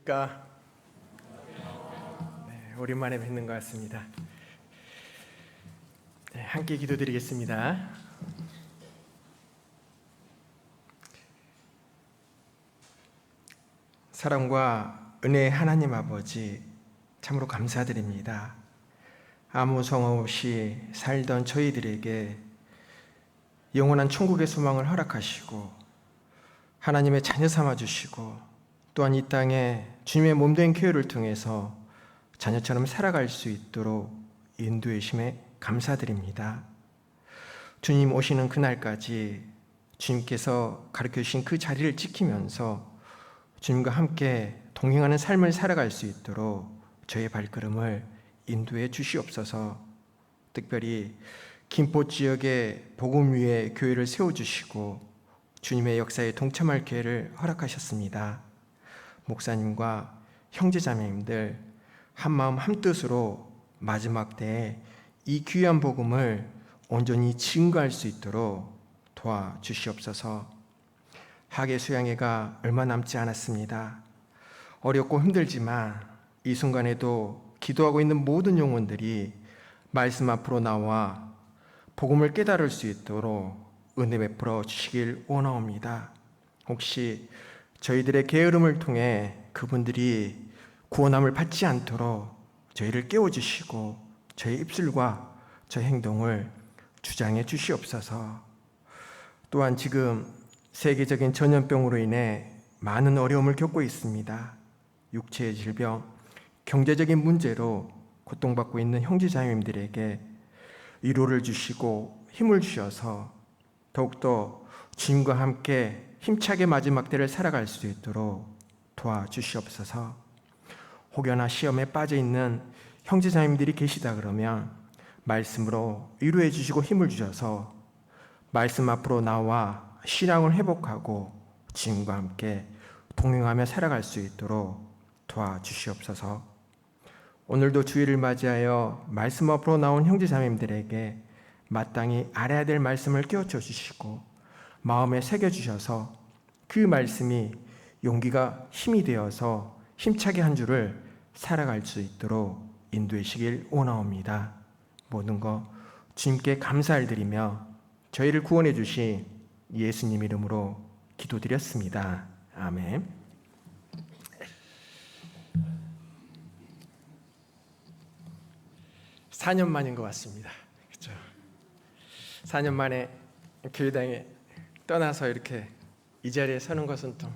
안녕하십니까? 오랜만에 뵙는 것 같습니다. 함께 기도드리겠습니다. 사랑과 은혜의 하나님 아버지, 참으로 감사드립니다. 아무 성호 없이 살던 저희들에게 영원한 천국의 소망을 허락하시고 하나님의 자녀 삼아주시고 또한 이 땅에 주님의 몸된 교회를 통해서 자녀처럼 살아갈 수 있도록 인도해 주심에 감사드립니다. 주님 오시는 그날까지 주님께서 가르쳐 주신 그 자리를 지키면서 주님과 함께 동행하는 삶을 살아갈 수 있도록 저의 발걸음을 인도해 주시옵소서. 특별히 김포 지역의 복음 위에 교회를 세워주시고 주님의 역사에 동참할 기회를 허락하셨습니다. 목사님과 형제자매님들 한마음 한뜻으로 마지막 때에 이 귀한 복음을 온전히 증거할 수 있도록 도와주시옵소서. 학예 수양회가 얼마 남지 않았습니다. 어렵고 힘들지만 이 순간에도 기도하고 있는 모든 영혼들이 말씀 앞으로 나와 복음을 깨달을 수 있도록 은혜 베풀어 주시길 원하옵니다. 혹시 저희들의 게으름을 통해 그분들이 구원함을 받지 않도록 저희를 깨워주시고 저희 입술과 저희 행동을 주장해 주시옵소서. 또한 지금 세계적인 전염병으로 인해 많은 어려움을 겪고 있습니다. 육체의 질병, 경제적인 문제로 고통받고 있는 형제자매님들에게 위로를 주시고 힘을 주셔서 더욱더 주님과 함께 힘차게 마지막 때를 살아갈 수 있도록 도와주시옵소서. 혹여나 시험에 빠져 있는 형제자매님들이 계시다 그러면 말씀으로 위로해 주시고 힘을 주셔서 말씀 앞으로 나와 신앙을 회복하고 주님과 함께 동행하며 살아갈 수 있도록 도와주시옵소서. 오늘도 주일을 맞이하여 말씀 앞으로 나온 형제자매님들에게 마땅히 알아야 될 말씀을 깨우쳐 주시고 마음에 새겨주셔서 그 말씀이 용기가 힘이 되어서 힘차게 한 주를 살아갈 수 있도록 인도해 주시길 원하옵니다. 모든 것 주님께 감사를 드리며 저희를 구원해 주신 예수님 이름으로 기도드렸습니다. 아멘. 4년 만인 것 같습니다. 그렇죠? 4년 만에 교회당에 떠나서 이렇게 이 자리에 서는 것은 또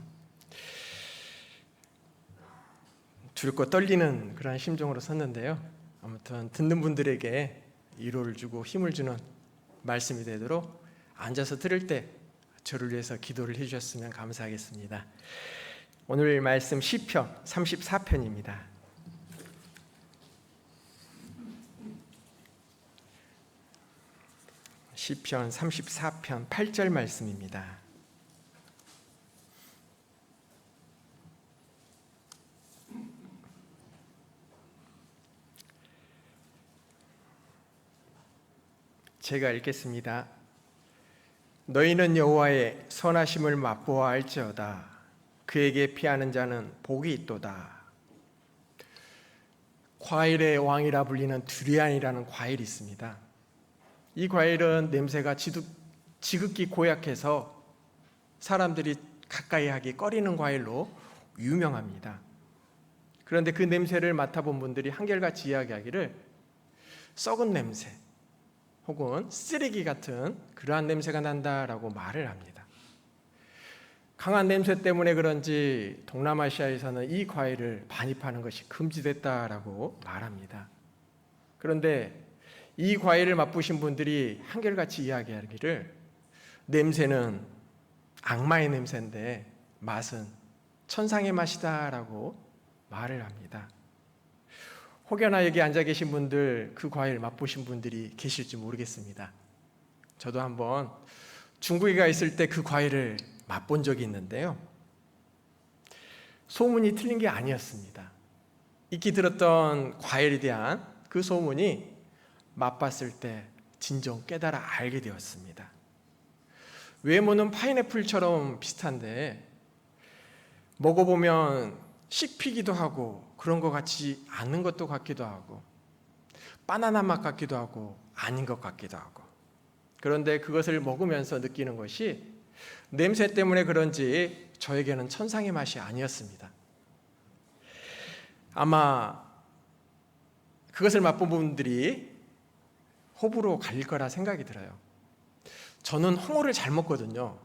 두렵고 떨리는 그런 심정으로 섰는데요. 아무튼 듣는 분들에게 위로를 주고 힘을 주는 말씀이 되도록 앉아서 들을 때 저를 위해서 기도를 해주셨으면 감사하겠습니다. 오늘 말씀 시편 34편입니다. 시편 34편 8절 말씀입니다. 제가 읽겠습니다. 너희는 여호와의 선하심을 맛보아 알지어다. 그에게 피하는 자는 복이 있도다. 과일의 왕이라 불리는 두리안이라는 과일이 있습니다. 이 과일은 냄새가 지극히 고약해서 사람들이 가까이 하기 꺼리는 과일로 유명합니다. 그런데 그 냄새를 맡아본 분들이 한결같이 이야기하기를 썩은 냄새 혹은 쓰레기 같은 그러한 냄새가 난다라고 말을 합니다. 강한 냄새 때문에 그런지 동남아시아에서는 이 과일을 반입하는 것이 금지됐다라고 말합니다. 그런데 이 과일을 맛보신 분들이 한결같이 이야기하기를 냄새는 악마의 냄새인데 맛은 천상의 맛이다라고 말을 합니다. 혹여나 여기 앉아 계신 분들 그 과일 맛보신 분들이 계실지 모르겠습니다. 저도 한번 중국에 가 있을 때 그 과일을 맛본 적이 있는데요. 소문이 틀린 게 아니었습니다. 익히 들었던 과일에 대한 그 소문이 맛봤을 때 진정 깨달아 알게 되었습니다. 외모는 파인애플처럼 비슷한데 먹어보면 씹히기도 하고 그런 것 같지 않는 것도 같기도 하고 바나나 맛 같기도 하고 아닌 것 같기도 하고 그런데 그것을 먹으면서 느끼는 것이 냄새 때문에 그런지 저에게는 천상의 맛이 아니었습니다. 아마 그것을 맛본 분들이 호불호 갈릴 거라 생각이 들어요. 저는 홍어를 잘 먹거든요.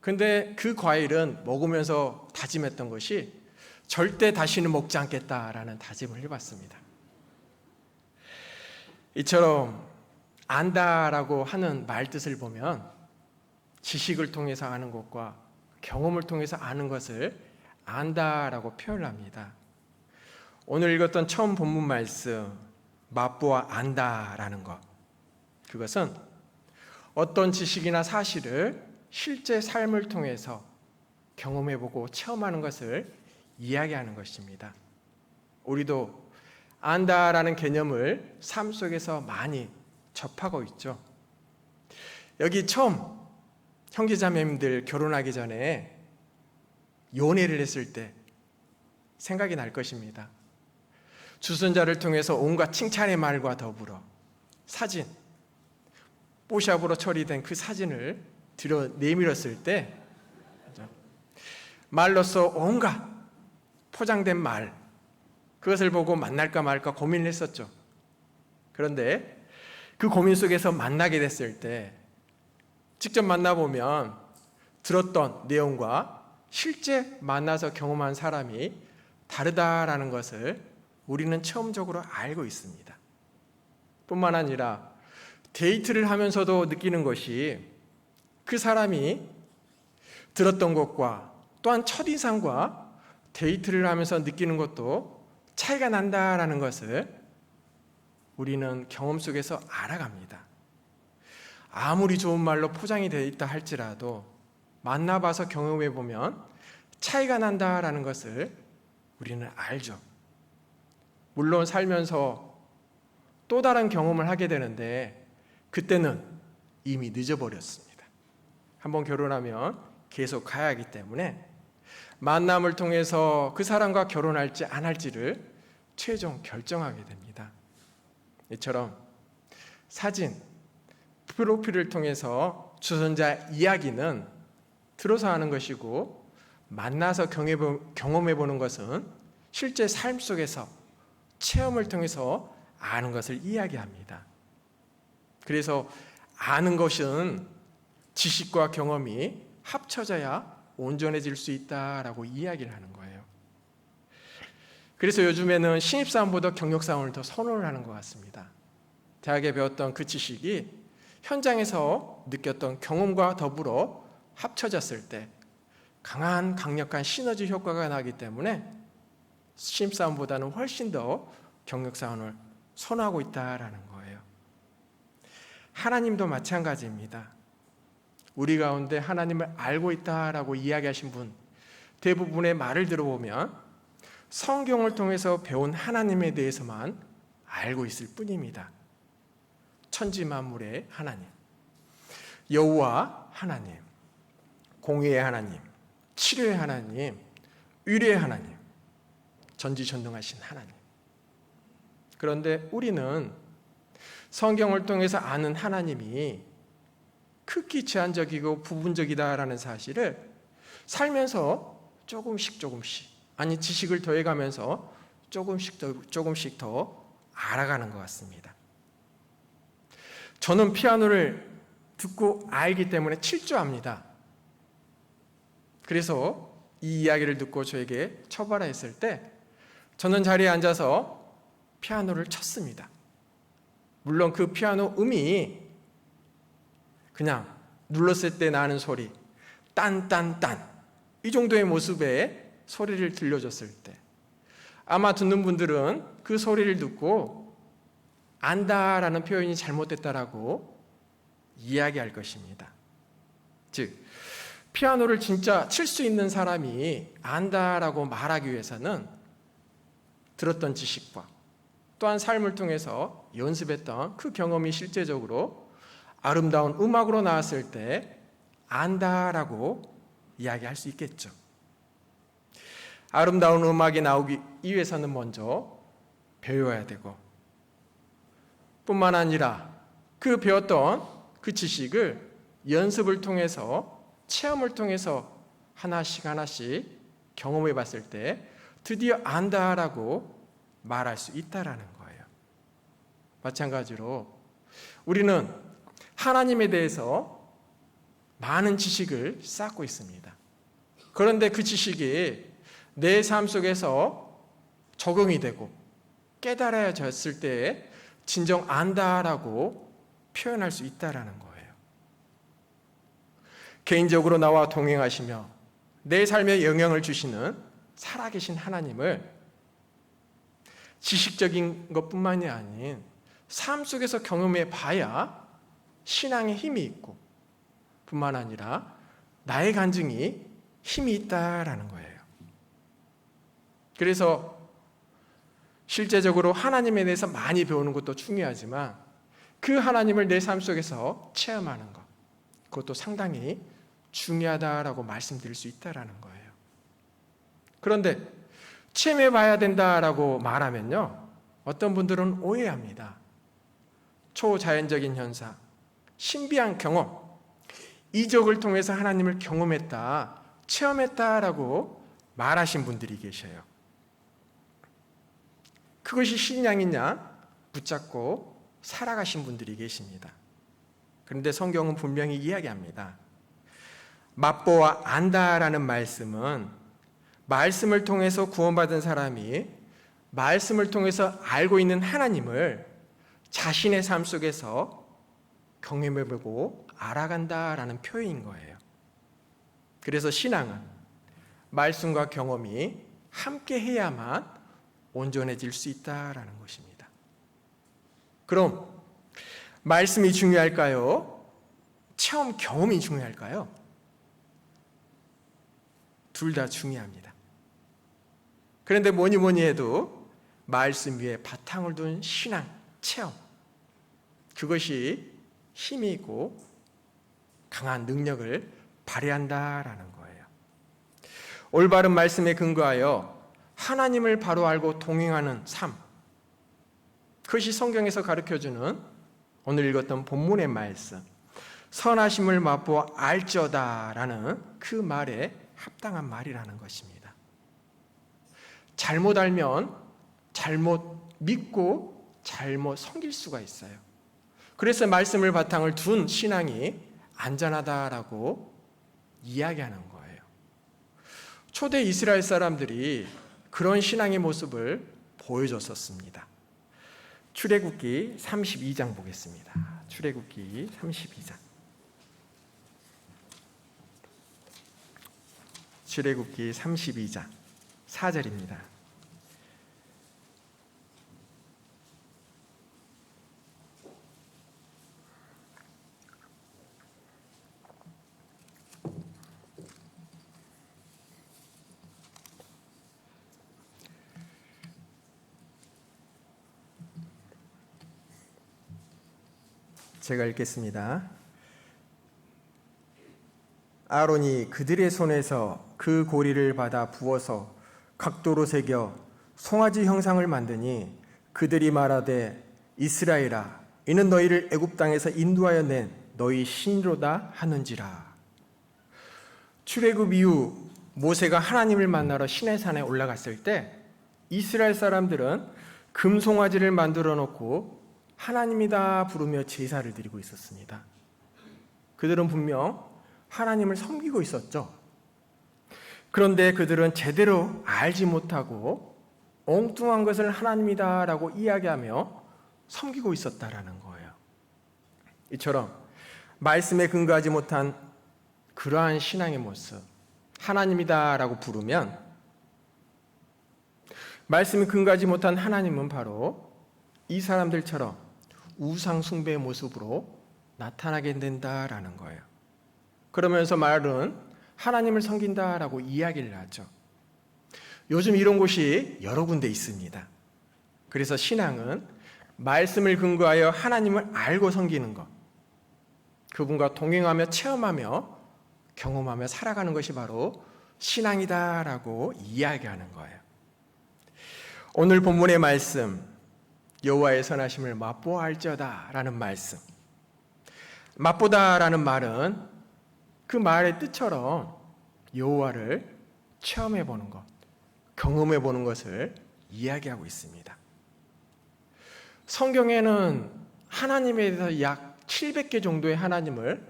근데 그 과일은 먹으면서 다짐했던 것이 절대 다시는 먹지 않겠다라는 다짐을 해봤습니다. 이처럼 안다라고 하는 말 뜻을 보면 지식을 통해서 아는 것과 경험을 통해서 아는 것을 안다라고 표현합니다. 오늘 읽었던 처음 본문 말씀 맛보아 안다라는 것, 그것은 어떤 지식이나 사실을 실제 삶을 통해서 경험해보고 체험하는 것을 이야기하는 것입니다. 우리도 안다라는 개념을 삶 속에서 많이 접하고 있죠. 여기 처음 형제자매님들 결혼하기 전에 연애를 했을 때 생각이 날 것입니다. 주선자를 통해서 온갖 칭찬의 말과 더불어 사진, 뽀샵으로 처리된 그 사진을 들어 내밀었을 때 말로써 온갖 포장된 말, 그것을 보고 만날까 말까 고민을 했었죠. 그런데 그 고민 속에서 만나게 됐을 때 직접 만나보면 들었던 내용과 실제 만나서 경험한 사람이 다르다라는 것을 우리는 처음적으로 알고 있습니다. 뿐만 아니라 데이트를 하면서도 느끼는 것이 그 사람이 들었던 것과 또한 첫인상과 데이트를 하면서 느끼는 것도 차이가 난다라는 것을 우리는 경험 속에서 알아갑니다. 아무리 좋은 말로 포장이 되어 있다 할지라도 만나봐서 경험해보면 차이가 난다라는 것을 우리는 알죠. 물론 살면서 또 다른 경험을 하게 되는데 그때는 이미 늦어버렸습니다. 한번 결혼하면 계속 가야 하기 때문에 만남을 통해서 그 사람과 결혼할지 안 할지를 최종 결정하게 됩니다. 이처럼 사진, 프로필을 통해서 주선자 이야기는 들어서 하는 것이고 만나서 경험해보는 것은 실제 삶 속에서 체험을 통해서 아는 것을 이야기합니다. 그래서 아는 것은 지식과 경험이 합쳐져야 온전해질 수 있다라고 이야기를 하는 거예요. 그래서 요즘에는 신입사원보다 경력사원을 더 선호를 하는 것 같습니다. 대학에 배웠던 그 지식이 현장에서 느꼈던 경험과 더불어 합쳐졌을 때 강력한 시너지 효과가 나기 때문에 신입사원보다는 훨씬 더 경력사원을 선호하고 있다라는 거예요. 하나님도 마찬가지입니다. 우리 가운데 하나님을 알고 있다라고 이야기하신 분 대부분의 말을 들어보면 성경을 통해서 배운 하나님에 대해서만 알고 있을 뿐입니다. 천지 만물의 하나님, 여호와 하나님, 공의의 하나님, 치료의 하나님, 의뢰의 하나님, 전지전능하신 하나님. 그런데 우리는 성경을 통해서 아는 하나님이 극히 제한적이고 부분적이다라는 사실을 살면서 조금씩 아니 지식을 더해가면서 조금씩 더 알아가는 것 같습니다. 저는 피아노를 듣고 알기 때문에 칠 줄 압니다. 그래서 이 이야기를 듣고 저에게 쳐봐라 했을 때 저는 자리에 앉아서 피아노를 쳤습니다. 물론 그 피아노 음이 그냥 눌렀을 때 나는 소리 딴딴딴 이 정도의 모습의 소리를 들려줬을 때 아마 듣는 분들은 그 소리를 듣고 안다라는 표현이 잘못됐다라고 이야기할 것입니다. 즉 피아노를 진짜 칠 수 있는 사람이 안다라고 말하기 위해서는 들었던 지식과 또한 삶을 통해서 연습했던 그 경험이 실제적으로 아름다운 음악으로 나왔을 때 안다라고 이야기할 수 있겠죠. 아름다운 음악이 나오기 위해서는 먼저 배워야 되고, 뿐만 아니라 그 배웠던 그 지식을 연습을 통해서, 체험을 통해서 하나씩 경험해 봤을 때 드디어 안다라고 말할 수 있다라는 거예요. 마찬가지로 우리는 하나님에 대해서 많은 지식을 쌓고 있습니다. 그런데 그 지식이 내 삶 속에서 적용이 되고 깨달아졌을 때 진정 안다라고 표현할 수 있다라는 거예요. 개인적으로 나와 동행하시며 내 삶에 영향을 주시는 살아계신 하나님을 지식적인 것뿐만이 아닌 삶 속에서 경험해 봐야 신앙에 힘이 있고, 뿐만 아니라 나의 간증이 힘이 있다라는 거예요. 그래서 실제적으로 하나님에 대해서 많이 배우는 것도 중요하지만 그 하나님을 내 삶 속에서 체험하는 것, 그것도 상당히 중요하다라고 말씀드릴 수 있다라는 거예요. 그런데 체험해 봐야 된다라고 말하면요, 어떤 분들은 오해합니다. 초자연적인 현상, 신비한 경험, 이적을 통해서 하나님을 경험했다, 체험했다라고 말하신 분들이 계셔요. 그것이 신앙이냐 붙잡고 살아가신 분들이 계십니다. 그런데 성경은 분명히 이야기합니다. 맛보아 안다라는 말씀은 말씀을 통해서 구원받은 사람이 말씀을 통해서 알고 있는 하나님을 자신의 삶 속에서 경험해보고 알아간다라는 표현인 거예요. 그래서 신앙은 말씀과 경험이 함께 해야만 온전해질 수 있다라는 것입니다. 그럼 말씀이 중요할까요? 체험 경험이 중요할까요? 둘 다 중요합니다. 그런데 뭐니 해도 말씀 위에 바탕을 둔 신앙, 체험, 그것이 힘이 있고 강한 능력을 발휘한다라는 거예요. 올바른 말씀에 근거하여 하나님을 바로 알고 동행하는 삶, 그것이 성경에서 가르쳐주는 오늘 읽었던 본문의 말씀, 선하심을 맛보아 알지어다라는 그 말에 합당한 말이라는 것입니다. 잘못 알면 잘못 믿고 잘못 섬길 수가 있어요. 그래서 말씀을 바탕을 둔 신앙이 안전하다라고 이야기하는 거예요. 초대 이스라엘 사람들이 그런 신앙의 모습을 보여줬었습니다. 출애굽기 32장 보겠습니다. 출애굽기 32장. 출애굽기 32장 4절입니다. 제가 읽겠습니다. 아론이 그들의 손에서 그 고리를 받아 부어서 각도로 새겨 송아지 형상을 만드니 그들이 말하되 이스라엘아 이는 너희를 애굽 땅에서 인도하여 낸 너희 신이로다 하는지라. 출애굽 이후 모세가 하나님을 만나러 시내산에 올라갔을 때 이스라엘 사람들은 금송아지를 만들어 놓고 하나님이다 부르며 제사를 드리고 있었습니다. 그들은 분명 하나님을 섬기고 있었죠. 그런데 그들은 제대로 알지 못하고 엉뚱한 것을 하나님이다라고 이야기하며 섬기고 있었다라는 거예요. 이처럼 말씀에 근거하지 못한 그러한 신앙의 모습, 하나님이다라고 부르면 말씀에 근거하지 못한 하나님은 바로 이 사람들처럼 우상 숭배의 모습으로 나타나게 된다라는 거예요. 그러면서 말은 하나님을 섬긴다라고 이야기를 하죠. 요즘 이런 곳이 여러 군데 있습니다. 그래서 신앙은 말씀을 근거하여 하나님을 알고 섬기는 것, 그분과 동행하며 체험하며 경험하며 살아가는 것이 바로 신앙이다라고 이야기하는 거예요. 오늘 본문의 말씀, 여호와의 선하심을 맛보아할지어다라는 말씀. 맛보다라는 말은 그 말의 뜻처럼 여호와를 체험해 보는 것, 경험해 보는 것을 이야기하고 있습니다. 성경에는 하나님에 대해서 약 700개 정도의 하나님을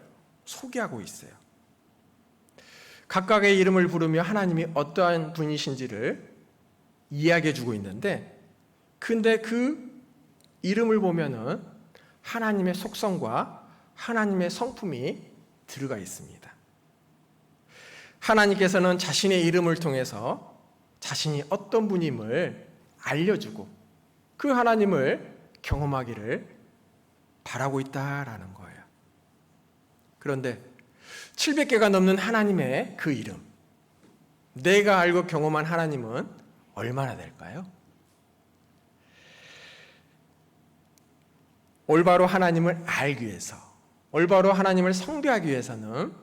소개하고 있어요. 각각의 이름을 부르며 하나님이 어떠한 분이신지를 이야기해 주고 있는데, 근데 그 이름을 보면은 하나님의 속성과 하나님의 성품이 들어가 있습니다. 하나님께서는 자신의 이름을 통해서 자신이 어떤 분임을 알려주고 그 하나님을 경험하기를 바라고 있다라는 거예요. 그런데 700개가 넘는 하나님의 그 이름, 내가 알고 경험한 하나님은 얼마나 될까요? 올바로 하나님을 알기 위해서, 올바로 하나님을 숭배하기 위해서는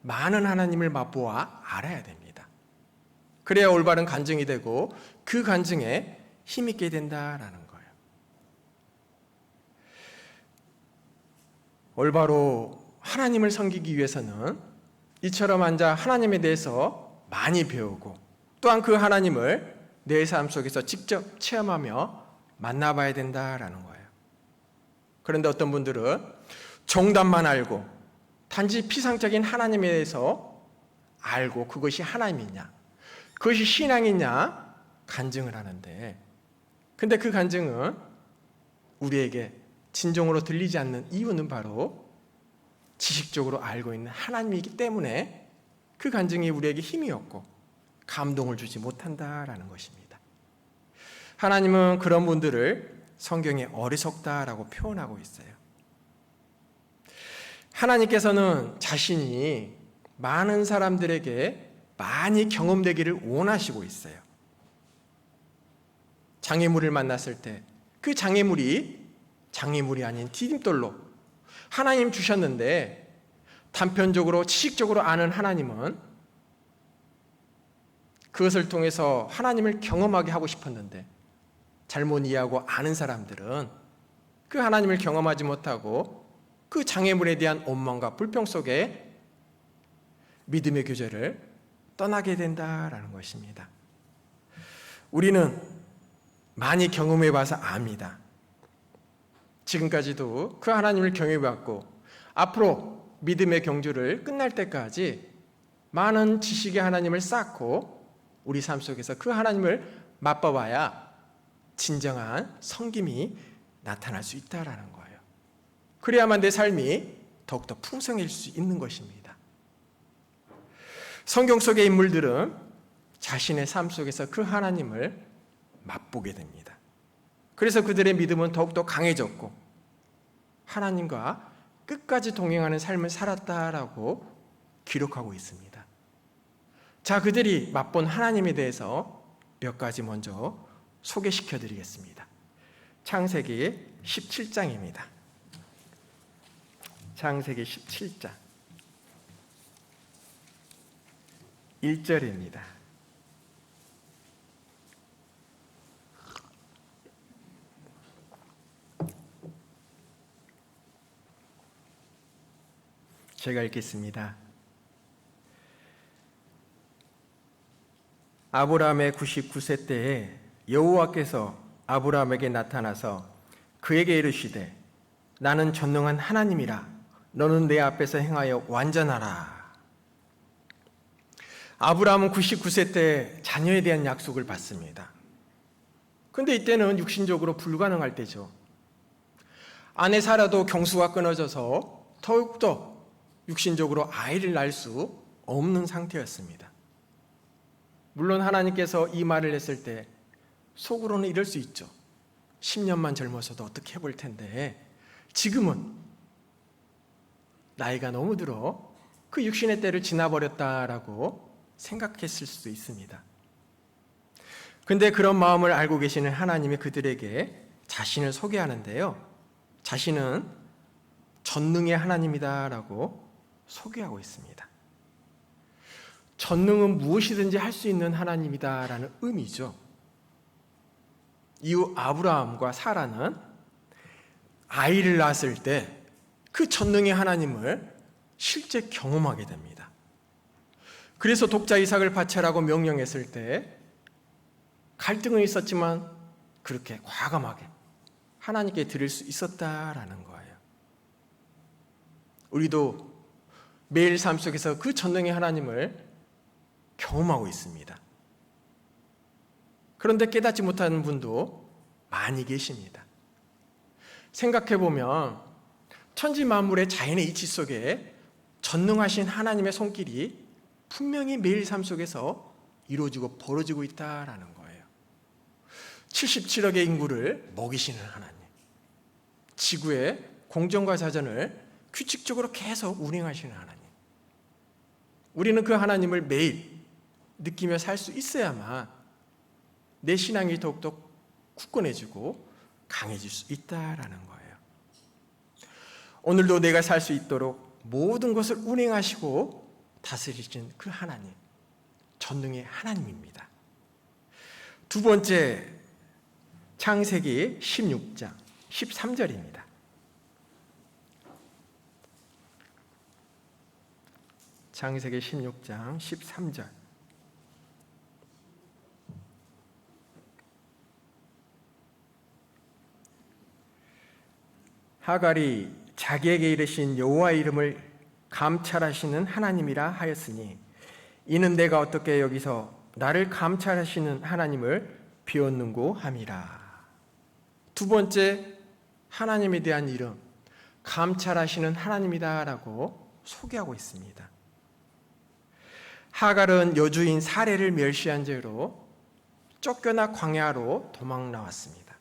많은 하나님을 맛보아 알아야 됩니다. 그래야 올바른 간증이 되고 그 간증에 힘있게 된다라는 거예요. 올바로 하나님을 섬기기 위해서는 이처럼 앉아 하나님에 대해서 많이 배우고 또한 그 하나님을 내 삶 속에서 직접 체험하며 만나봐야 된다라는 거예요. 그런데 어떤 분들은 정답만 알고 단지 피상적인 하나님에 대해서 알고 그것이 하나님이냐, 그것이 신앙이냐 간증을 하는데, 근데 그 간증은 우리에게 진정으로 들리지 않는 이유는 바로 지식적으로 알고 있는 하나님이기 때문에 그 간증이 우리에게 힘이 없고 감동을 주지 못한다라는 것입니다. 하나님은 그런 분들을 성경에 어리석다라고 표현하고 있어요. 하나님께서는 자신이 많은 사람들에게 많이 경험되기를 원하시고 있어요. 장애물을 만났을 때 그 장애물이 아닌 디딤돌로 하나님 주셨는데, 단편적으로 지식적으로 아는 하나님은 그것을 통해서 하나님을 경험하게 하고 싶었는데, 잘못 이해하고 아는 사람들은 그 하나님을 경험하지 못하고 그 장애물에 대한 원망과 불평 속에 믿음의 교제를 떠나게 된다라는 것입니다. 우리는 많이 경험해 봐서 압니다. 지금까지도 그 하나님을 경험해 봤고 앞으로 믿음의 경주를 끝날 때까지 많은 지식의 하나님을 쌓고 우리 삶 속에서 그 하나님을 맛봐봐야 진정한 섬김이 나타날 수 있다라는 거예요. 그래야만 내 삶이 더욱더 풍성해질 수 있는 것입니다. 성경 속의 인물들은 자신의 삶 속에서 그 하나님을 맛보게 됩니다. 그래서 그들의 믿음은 더욱더 강해졌고 하나님과 끝까지 동행하는 삶을 살았다라고 기록하고 있습니다. 자, 그들이 맛본 하나님에 대해서 몇 가지 먼저 소개시켜 드리겠습니다. 창세기 17장입니다. 창세기 17장 1절입니다. 제가 읽겠습니다. 아브라함의 99세 때에 여호와께서 아브라함에게 나타나서 그에게 이르시되 나는 전능한 하나님이라 너는 내 앞에서 행하여 완전하라. 아브라함은 99세 때 자녀에 대한 약속을 받습니다. 그런데 이때는 육신적으로 불가능할 때죠. 아내 사라도 경수가 끊어져서 더욱더 육신적으로 아이를 낳을 수 없는 상태였습니다. 물론 하나님께서 이 말을 했을 때 속으로는 이럴 수 있죠. 10년만 젊어서도 어떻게 해볼 텐데 지금은 나이가 너무 들어 그 육신의 때를 지나버렸다라고 생각했을 수도 있습니다. 근데 그런 마음을 알고 계시는 하나님이 그들에게 자신을 소개하는데요, 자신은 전능의 하나님이다라고 소개하고 있습니다. 전능은 무엇이든지 할 수 있는 하나님이다라는 의미죠. 이후 아브라함과 사라는 아이를 낳았을 때 그 전능의 하나님을 실제 경험하게 됩니다. 그래서 독자 이삭을 바쳐라고 명령했을 때 갈등은 있었지만 그렇게 과감하게 하나님께 드릴 수 있었다라는 거예요. 우리도 매일 삶 속에서 그 전능의 하나님을 경험하고 있습니다. 그런데 깨닫지 못하는 분도 많이 계십니다. 생각해보면 천지 만물의 자연의 이치 속에 전능하신 하나님의 손길이 분명히 매일 삶 속에서 이루어지고 벌어지고 있다라는 거예요. 77억의 인구를 먹이시는 하나님, 지구의 공정과 자전을 규칙적으로 계속 운행하시는 하나님, 우리는 그 하나님을 매일 느끼며 살 수 있어야만 내 신앙이 더욱더 굳건해지고 강해질 수 있다라는 거예요. 오늘도 내가 살 수 있도록 모든 것을 운행하시고 다스리신 그 하나님, 전능의 하나님입니다. 두 번째, 창세기 16장 13절입니다. 창세기 16장 13절. 하갈이 자기에게 이르신 여호와의 이름을 감찰하시는 하나님이라 하였으니 이는 내가 어떻게 여기서 나를 감찰하시는 하나님을 비웠는고 함이라. 두 번째, 하나님에 대한 이름, 감찰하시는 하나님이다라고 소개하고 있습니다. 하갈은 여주인 사레를 멸시한 죄로 쫓겨나 광야로 도망 나왔습니다.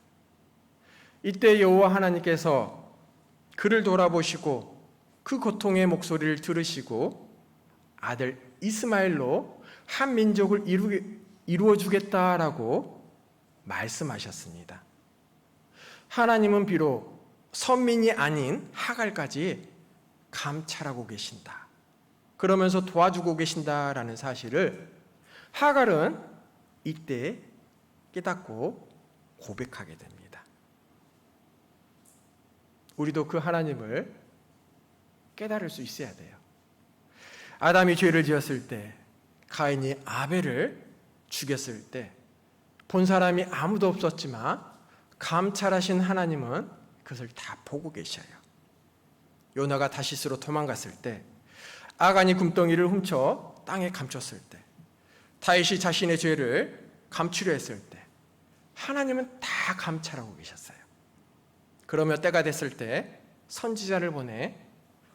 이때 여호와 하나님께서 그를 돌아보시고 그 고통의 목소리를 들으시고 아들 이스마엘로 한 민족을 이루어 주겠다라고 말씀하셨습니다. 하나님은 비록 선민이 아닌 하갈까지 감찰하고 계신다, 그러면서 도와주고 계신다라는 사실을 하갈은 이때 깨닫고 고백하게 됩니다. 우리도 그 하나님을 깨달을 수 있어야 돼요. 아담이 죄를 지었을 때, 가인이 아벨을 죽였을 때 본 사람이 아무도 없었지만 감찰하신 하나님은 그것을 다 보고 계셔요. 요나가 다시스로 도망갔을 때, 아간이 금덩이를 훔쳐 땅에 감췄을 때, 다윗이 자신의 죄를 감추려 했을 때 하나님은 다 감찰하고 계셨어요. 그러며 때가 됐을 때 선지자를 보내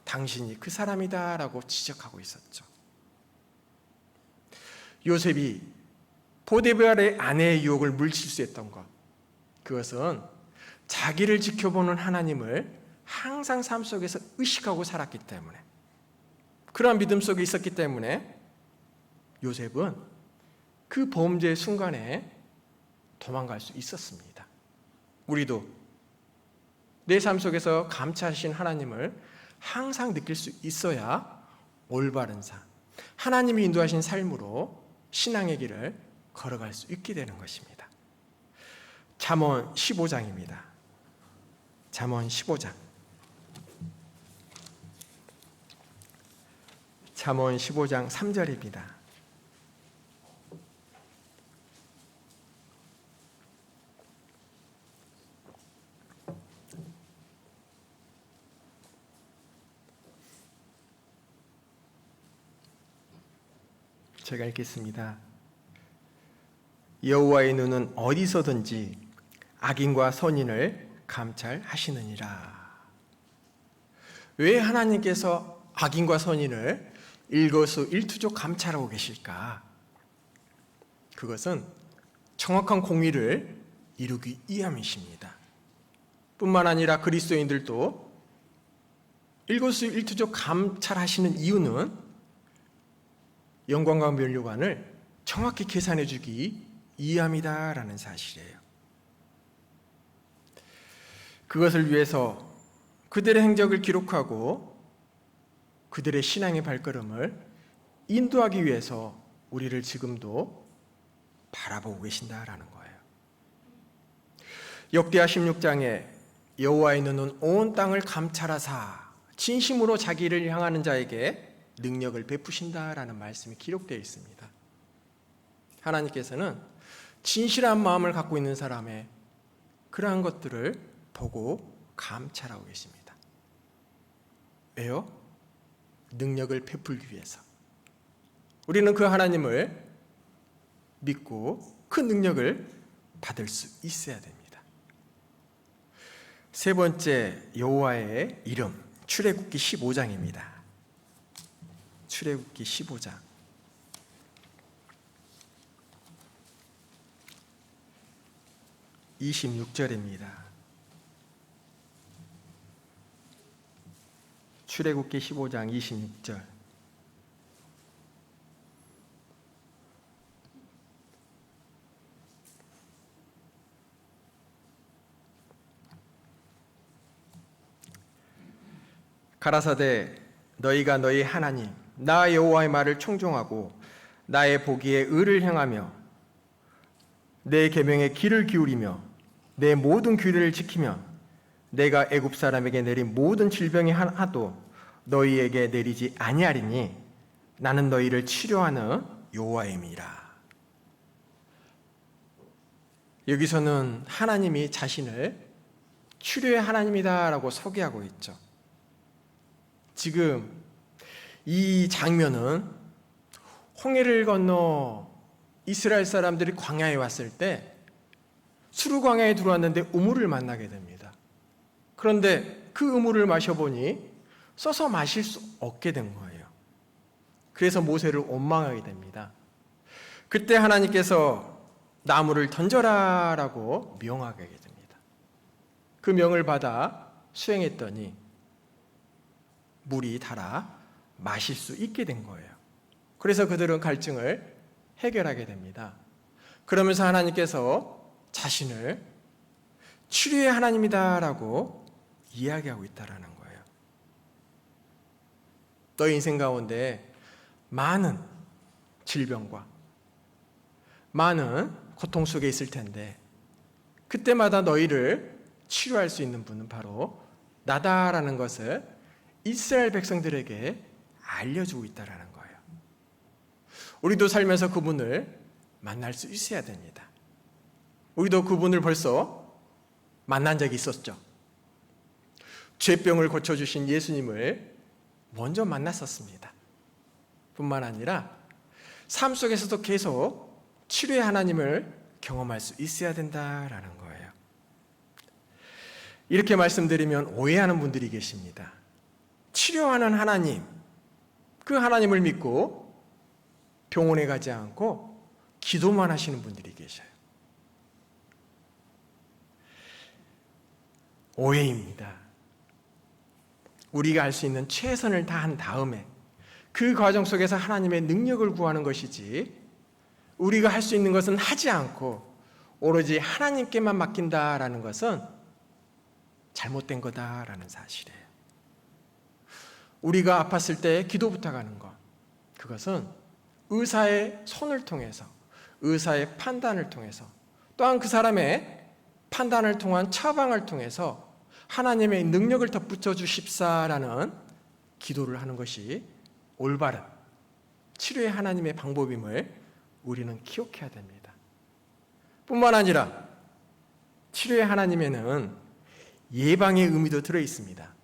당신이 그 사람이다라고 지적하고 있었죠. 요셉이 보디발의 아내의 유혹을 물칠 수 있던 것, 그것은 자기를 지켜보는 하나님을 항상 삶 속에서 의식하고 살았기 때문에, 그러한 믿음 속에 있었기 때문에 요셉은 그 범죄의 순간에 도망갈 수 있었습니다. 우리도 내 삶 속에서 감찰하신 하나님을 항상 느낄 수 있어야 올바른 삶, 하나님이 인도하신 삶으로 신앙의 길을 걸어갈 수 있게 되는 것입니다. 잠언 15장입니다. 잠언 15장. 잠언 15장 3절입니다. 제가 읽겠습니다. 여호와의 눈은 어디서든지 악인과 선인을 감찰하시느니라. 왜 하나님께서 악인과 선인을 일거수일투족 감찰하고 계실까? 그것은 정확한 공의를 이루기 위함이십니다. 뿐만 아니라 그리스도인들도 일거수일투족 감찰하시는 이유는 영광과 면류관을 정확히 계산해 주기 위함이다라는 사실이에요. 그것을 위해서 그들의 행적을 기록하고 그들의 신앙의 발걸음을 인도하기 위해서 우리를 지금도 바라보고 계신다라는 거예요. 역대하 16장에 여호와의 눈은 온 땅을 감찰하사 진심으로 자기를 향하는 자에게 능력을 베푸신다라는 말씀이 기록되어 있습니다. 하나님께서는 진실한 마음을 갖고 있는 사람의 그러한 것들을 보고 감찰하고 계십니다. 왜요? 능력을 베풀기 위해서. 우리는 그 하나님을 믿고 그 능력을 받을 수 있어야 됩니다. 세 번째, 여호와의 이름, 출애굽기 15장입니다. 출애굽기 15장 26절입니다. 출애굽기 15장 26절. 가라사대 너희가 너희 하나님 나 여호와의 말을 청종하고 나의 보기에 의를 행하며 내 계명에 귀를 기울이며 내 모든 규례를 지키면 내가 애굽 사람에게 내린 모든 질병의 하나도 너희에게 내리지 아니하리니 나는 너희를 치료하는 여호와임이라. 여기서는 하나님이 자신을 치료의 하나님이다라고 소개하고 있죠. 지금 이 장면은 홍해를 건너 이스라엘 사람들이 광야에 왔을 때 수르 광야에 들어왔는데 우물을 만나게 됩니다. 그런데 그 우물을 마셔보니 써서 마실 수 없게 된 거예요. 그래서 모세를 원망하게 됩니다. 그때 하나님께서 나무를 던져라라고 명하게 됩니다. 그 명을 받아 수행했더니 물이 달아 마실 수 있게 된 거예요. 그래서 그들은 갈증을 해결하게 됩니다. 그러면서 하나님께서 자신을 치료의 하나님이다라고 이야기하고 있다라는 거예요. 너희 인생 가운데 많은 질병과 많은 고통 속에 있을 텐데 그때마다 너희를 치료할 수 있는 분은 바로 나다라는 것을 이스라엘 백성들에게 알려주고 있다라는 거예요. 우리도 살면서 그분을 만날 수 있어야 됩니다. 우리도 그분을 벌써 만난 적이 있었죠. 죄병을 고쳐주신 예수님을 먼저 만났었습니다. 뿐만 아니라 삶 속에서도 계속 치료의 하나님을 경험할 수 있어야 된다라는 거예요. 이렇게 말씀드리면 오해하는 분들이 계십니다. 치료하는 하나님, 그 하나님을 믿고 병원에 가지 않고 기도만 하시는 분들이 계셔요. 오해입니다. 우리가 할 수 있는 최선을 다한 다음에 그 과정 속에서 하나님의 능력을 구하는 것이지 우리가 할 수 있는 것은 하지 않고 오로지 하나님께만 맡긴다라는 것은 잘못된 거다라는 사실이에요. 우리가 아팠을 때 기도 부탁하는 것, 그것은 의사의 손을 통해서, 의사의 판단을 통해서, 또한 그 사람의 판단을 통한 처방을 통해서 하나님의 능력을 덧붙여 주십사라는 기도를 하는 것이 올바른 치료의 하나님의 방법임을 우리는 기억해야 됩니다. 뿐만 아니라 치료의 하나님에는 예방의 의미도 들어 있습니다.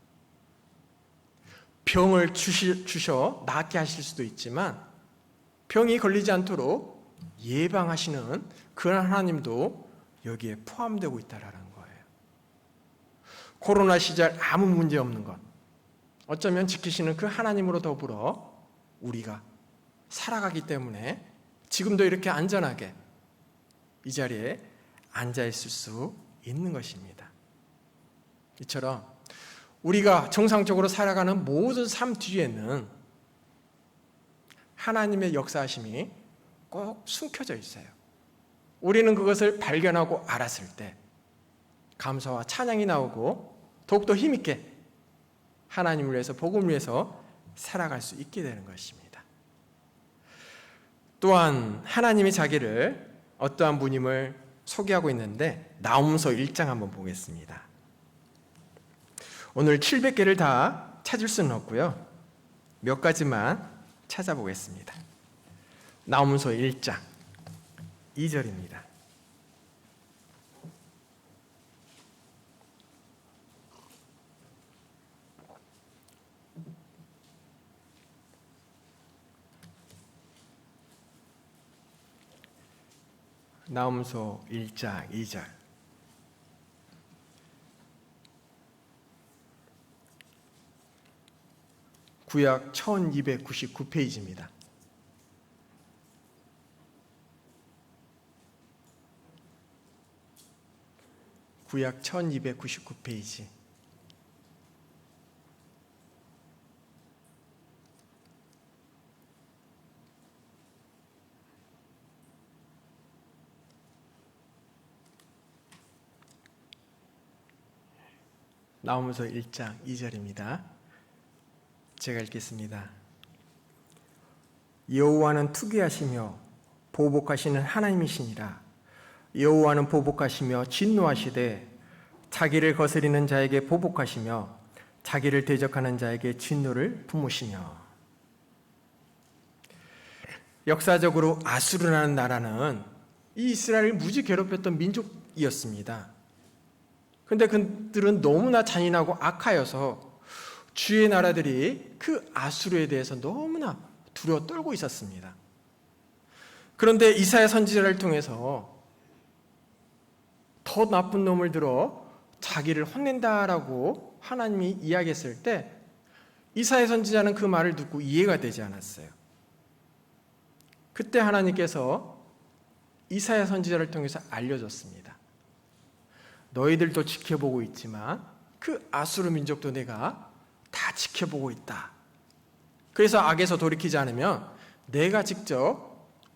병을 주셔 낫게 하실 수도 있지만 병이 걸리지 않도록 예방하시는 그런 하나님도 여기에 포함되고 있다는 거예요. 코로나 시절 아무 문제 없는 것, 어쩌면 지키시는 그 하나님으로 더불어 우리가 살아가기 때문에 지금도 이렇게 안전하게 이 자리에 앉아 있을 수 있는 것입니다. 이처럼 우리가 정상적으로 살아가는 모든 삶 뒤에는 하나님의 역사하심이 꼭 숨겨져 있어요. 우리는 그것을 발견하고 알았을 때 감사와 찬양이 나오고 더욱더 힘있게 하나님을 위해서 복음을 위해서 살아갈 수 있게 되는 것입니다. 또한 하나님이 자기를 어떠한 분임을 소개하고 있는데 나홈서 1장 한번 보겠습니다. 오늘 700개를 다 찾을 수는 없고요. 몇 가지만 찾아보겠습니다. 나홈서 1장 2절입니다. 나홈서 1장 2절. 구약 1299페이지입니다. 구약 1299페이지. 나홈서 1장 2절입니다. 제가 읽겠습니다. 여호와는 투기하시며 보복하시는 하나님이시니라. 여호와는 보복하시며 진노하시되 자기를 거스리는 자에게 보복하시며 자기를 대적하는 자에게 진노를 품으시며. 역사적으로 아수르라는 나라는 이 이스라엘을 무지 괴롭혔던 민족이었습니다. 근데 그들은 너무나 잔인하고 악하여서 주의 나라들이 그 아수르에 대해서 너무나 두려워 떨고 있었습니다. 그런데 이사야 선지자를 통해서 더 나쁜 놈을 들어 자기를 혼낸다라고 하나님이 이야기했을 때 이사야 선지자는 그 말을 듣고 이해가 되지 않았어요. 그때 하나님께서 이사야 선지자를 통해서 알려줬습니다. 너희들도 지켜보고 있지만 그 아수르 민족도 내가 다 지켜보고 있다. 그래서 악에서 돌이키지 않으면 내가 직접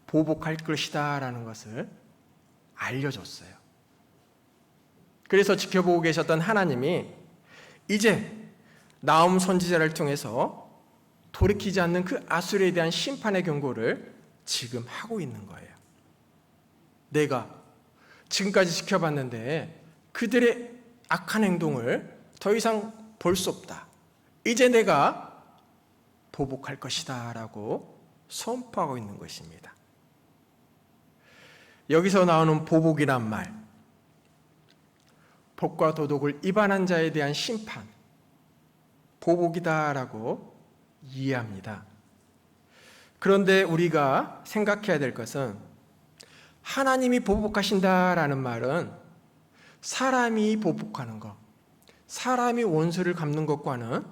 보복할 것이다 라는 것을 알려줬어요. 그래서 지켜보고 계셨던 하나님이 이제 나홈 선지자를 통해서 돌이키지 않는 그 아수르에 대한 심판의 경고를 지금 하고 있는 거예요. 내가 지금까지 지켜봤는데 그들의 악한 행동을 더 이상 볼 수 없다. 이제 내가 보복할 것이다 라고 선포하고 있는 것입니다. 여기서 나오는 보복이란 말, 법과 도덕을 위반한 자에 대한 심판, 보복이다 라고 이해합니다. 그런데 우리가 생각해야 될 것은 하나님이 보복하신다라는 말은 사람이 보복하는 것, 사람이 원수를 갚는 것과는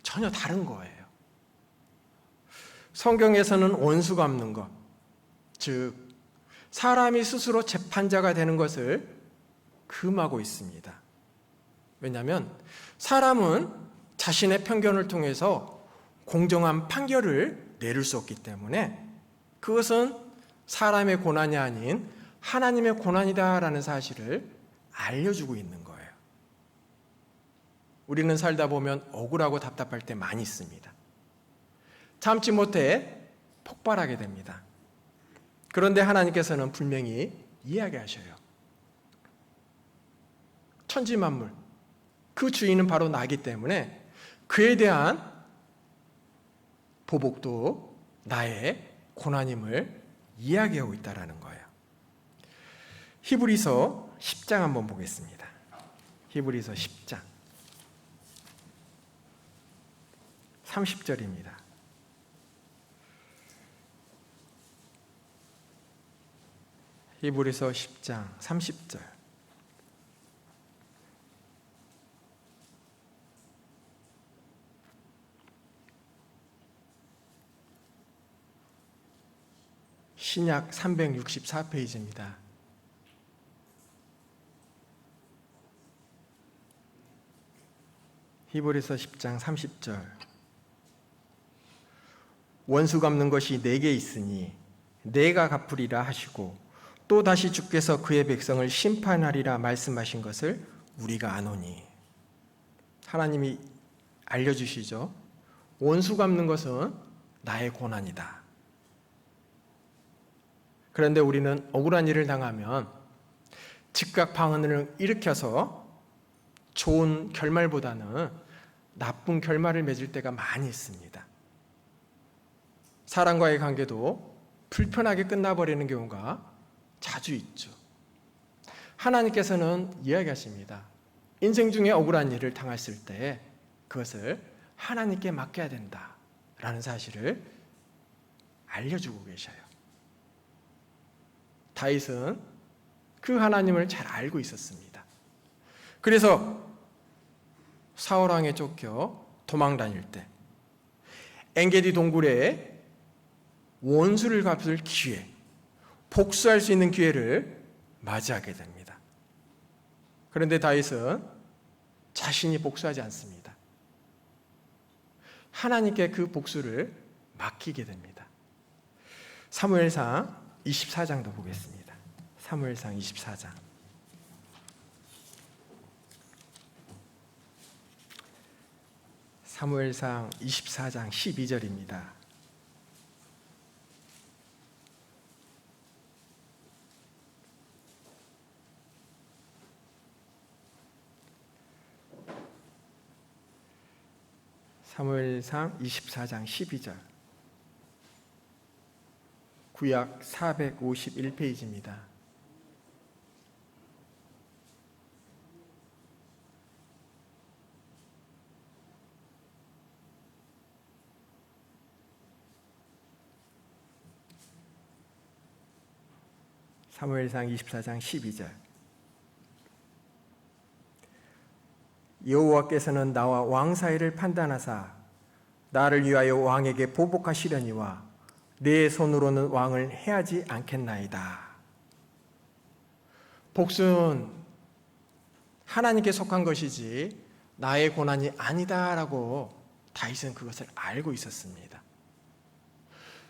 전혀 다른 거예요. 성경에서는 원수 갚는 것, 즉 사람이 스스로 재판자가 되는 것을 금하고 있습니다. 왜냐하면 사람은 자신의 편견을 통해서 공정한 판결을 내릴 수 없기 때문에 그것은 사람의 고난이 아닌 하나님의 고난이다라는 사실을 알려주고 있는 거예요. 우리는 살다 보면 억울하고 답답할 때 많이 있습니다. 참지 못해 폭발하게 됩니다. 그런데 하나님께서는 분명히 이야기하셔요. 천지만물, 그 주인은 바로 나기 때문에 그에 대한 보복도 나의 고난임을 이야기하고 있다는 거예요. 히브리서 10장 한번 보겠습니다. 히브리서 10장 30절입니다. 히브리서 10장 30절. 신약 364페이지입니다. 히브리서 10장 30절. 원수 갚는 것이 내게 있으니 내가 갚으리라 하시고 또 다시 주께서 그의 백성을 심판하리라 말씀하신 것을 우리가 아노니. 하나님이 알려주시죠. 원수 갚는 것은 나의 고난이다. 그런데 우리는 억울한 일을 당하면 즉각 방언을 일으켜서 좋은 결말보다는 나쁜 결말을 맺을 때가 많이 있습니다. 사람과의 관계도 불편하게 끝나버리는 경우가 자주 있죠. 하나님께서는 이야기하십니다. 인생 중에 억울한 일을 당했을 때 그것을 하나님께 맡겨야 된다라는 사실을 알려주고 계셔요. 다윗은 그 하나님을 잘 알고 있었습니다. 그래서 사울 왕에 쫓겨 도망 다닐 때 엔게디 동굴에 원수를 갚을 기회, 복수할 수 있는 기회를 맞이하게 됩니다. 그런데 다윗은 자신이 복수하지 않습니다. 하나님께 그 복수를 맡기게 됩니다. 사무엘상 24장도 보겠습니다. 사무엘상 24장. 사무엘상 24장 12절입니다. 사무엘상 24장 12절. 구약 451페이지입니다. 사무엘상 24장 12절. 여호와께서는 나와 왕 사이를 판단하사 나를 위하여 왕에게 보복하시려니와 내 손으로는 왕을 해하지 않겠나이다. 복수는 하나님께 속한 것이지 나의 고난이 아니다라고 다윗은 그것을 알고 있었습니다.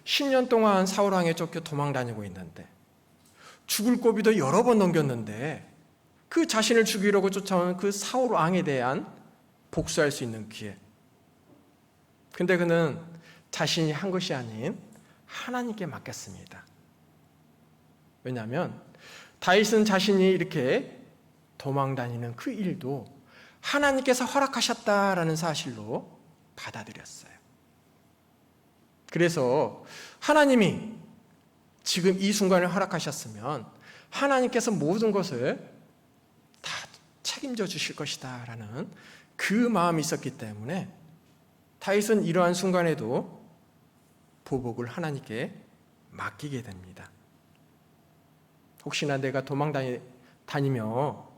10년 동안 사울 왕에 쫓겨 도망 다니고 있는데 죽을 고비도 여러 번 넘겼는데 그 자신을 죽이려고 쫓아온 그 사울 왕에 대한 복수할 수 있는 기회. 근데 그는 자신이 한 것이 아닌 하나님께 맡겼습니다. 왜냐하면 다윗은 자신이 이렇게 도망 다니는 그 일도 하나님께서 허락하셨다라는 사실로 받아들였어요. 그래서 하나님이 지금 이 순간을 허락하셨으면 하나님께서 모든 것을 다 책임져 주실 것이다 라는 그 마음이 있었기 때문에 다윗은 이러한 순간에도 보복을 하나님께 맡기게 됩니다. 혹시나 내가 도망 다니며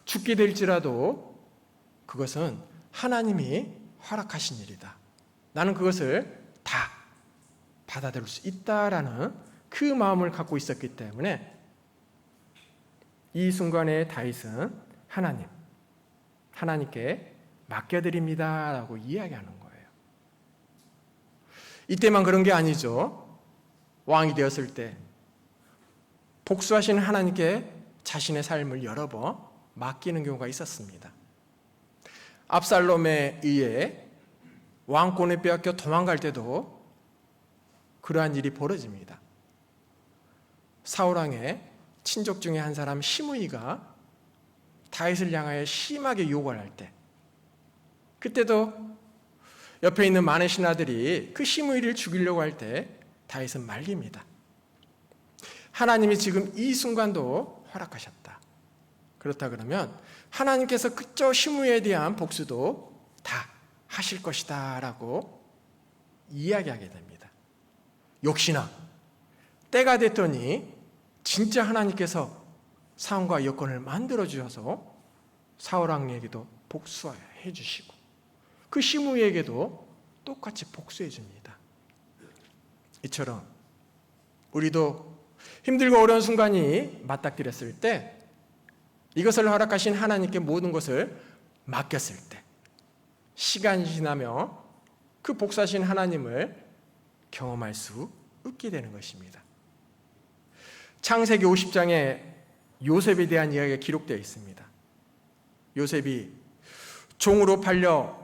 죽게 될지라도 그것은 하나님이 허락하신 일이다. 나는 그것을 다 받아들일 수 있다라는 그 마음을 갖고 있었기 때문에 이 순간에 다윗은 하나님께 맡겨드립니다 라고 이야기하는 거예요. 이때만 그런 게 아니죠. 왕이 되었을 때 복수하시는 하나님께 자신의 삶을 여러 번 맡기는 경우가 있었습니다. 압살롬에 의해 왕권을 빼앗겨 도망갈 때도 그러한 일이 벌어집니다. 사울왕의 친족 중에 한 사람 시므이가 다윗을 향하여 심하게 욕을 할 때, 그때도 옆에 있는 많은 신하들이 그 시므이를 죽이려고 할 때 다윗은 말립니다. 하나님이 지금 이 순간도 허락하셨다. 그렇다 그러면 하나님께서 그저 시므이에 대한 복수도 다 하실 것이다 라고 이야기하게 됩니다. 역시나 때가 됐더니 진짜 하나님께서 상황과 여건을 만들어 주셔서 사울왕에게도 복수해 주시고 그 시므이에게도 똑같이 복수해 줍니다. 이처럼 우리도 힘들고 어려운 순간이 맞닥뜨렸을 때 이것을 허락하신 하나님께 모든 것을 맡겼을 때 시간이 지나며 그 복수하신 하나님을 경험할 수 있게 되는 것입니다. 창세기 50장에 요셉에 대한 이야기가 기록되어 있습니다. 요셉이 종으로 팔려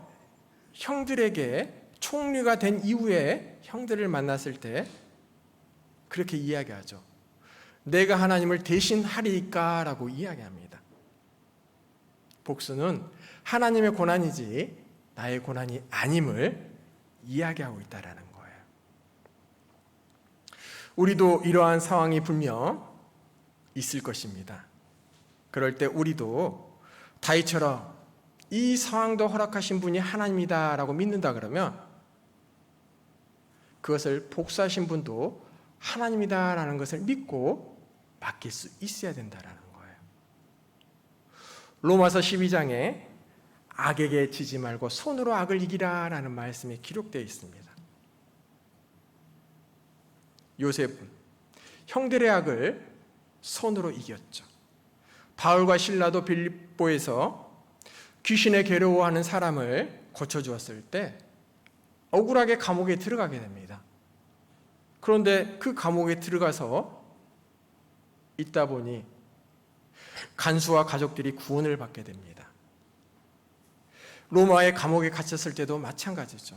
형들에게 총리가 된 이후에 형들을 만났을 때 그렇게 이야기하죠. 내가 하나님을 대신하리까라고 이야기합니다. 복수는 하나님의 고난이지 나의 고난이 아님을 이야기하고 있다라는 거예요. 우리도 이러한 상황이 분명 있을 것입니다. 그럴 때 우리도 다윗처럼 이 상황도 허락하신 분이 하나님이다라고 믿는다 그러면 그것을 복수하신 분도 하나님이다라는 것을 믿고 맡길 수 있어야 된다라는 거예요. 로마서 12장에 악에게 지지 말고 손으로 악을 이기라라는 말씀이 기록되어 있습니다. 요셉은 형들의 악을 손으로 이겼죠. 바울과 실라도 빌립보에서 귀신에 괴로워하는 사람을 고쳐주었을 때 억울하게 감옥에 들어가게 됩니다. 그런데 그 감옥에 들어가서 있다 보니 간수와 가족들이 구원을 받게 됩니다. 로마의 감옥에 갇혔을 때도 마찬가지죠.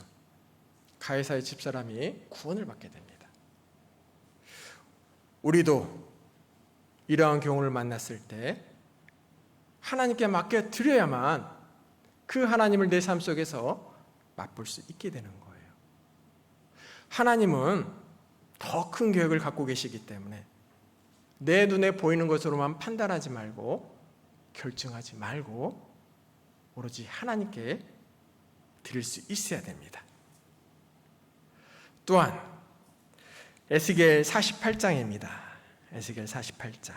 가이사의 집사람이 구원을 받게 됩니다. 우리도 이러한 경우를 만났을 때 하나님께 맡겨 드려야만 그 하나님을 내 삶 속에서 맛볼 수 있게 되는 거예요. 하나님은 더 큰 계획을 갖고 계시기 때문에 내 눈에 보이는 것으로만 판단하지 말고 결정하지 말고 오로지 하나님께 드릴 수 있어야 됩니다. 또한 에스겔 48장입니다. 에스겔 48장.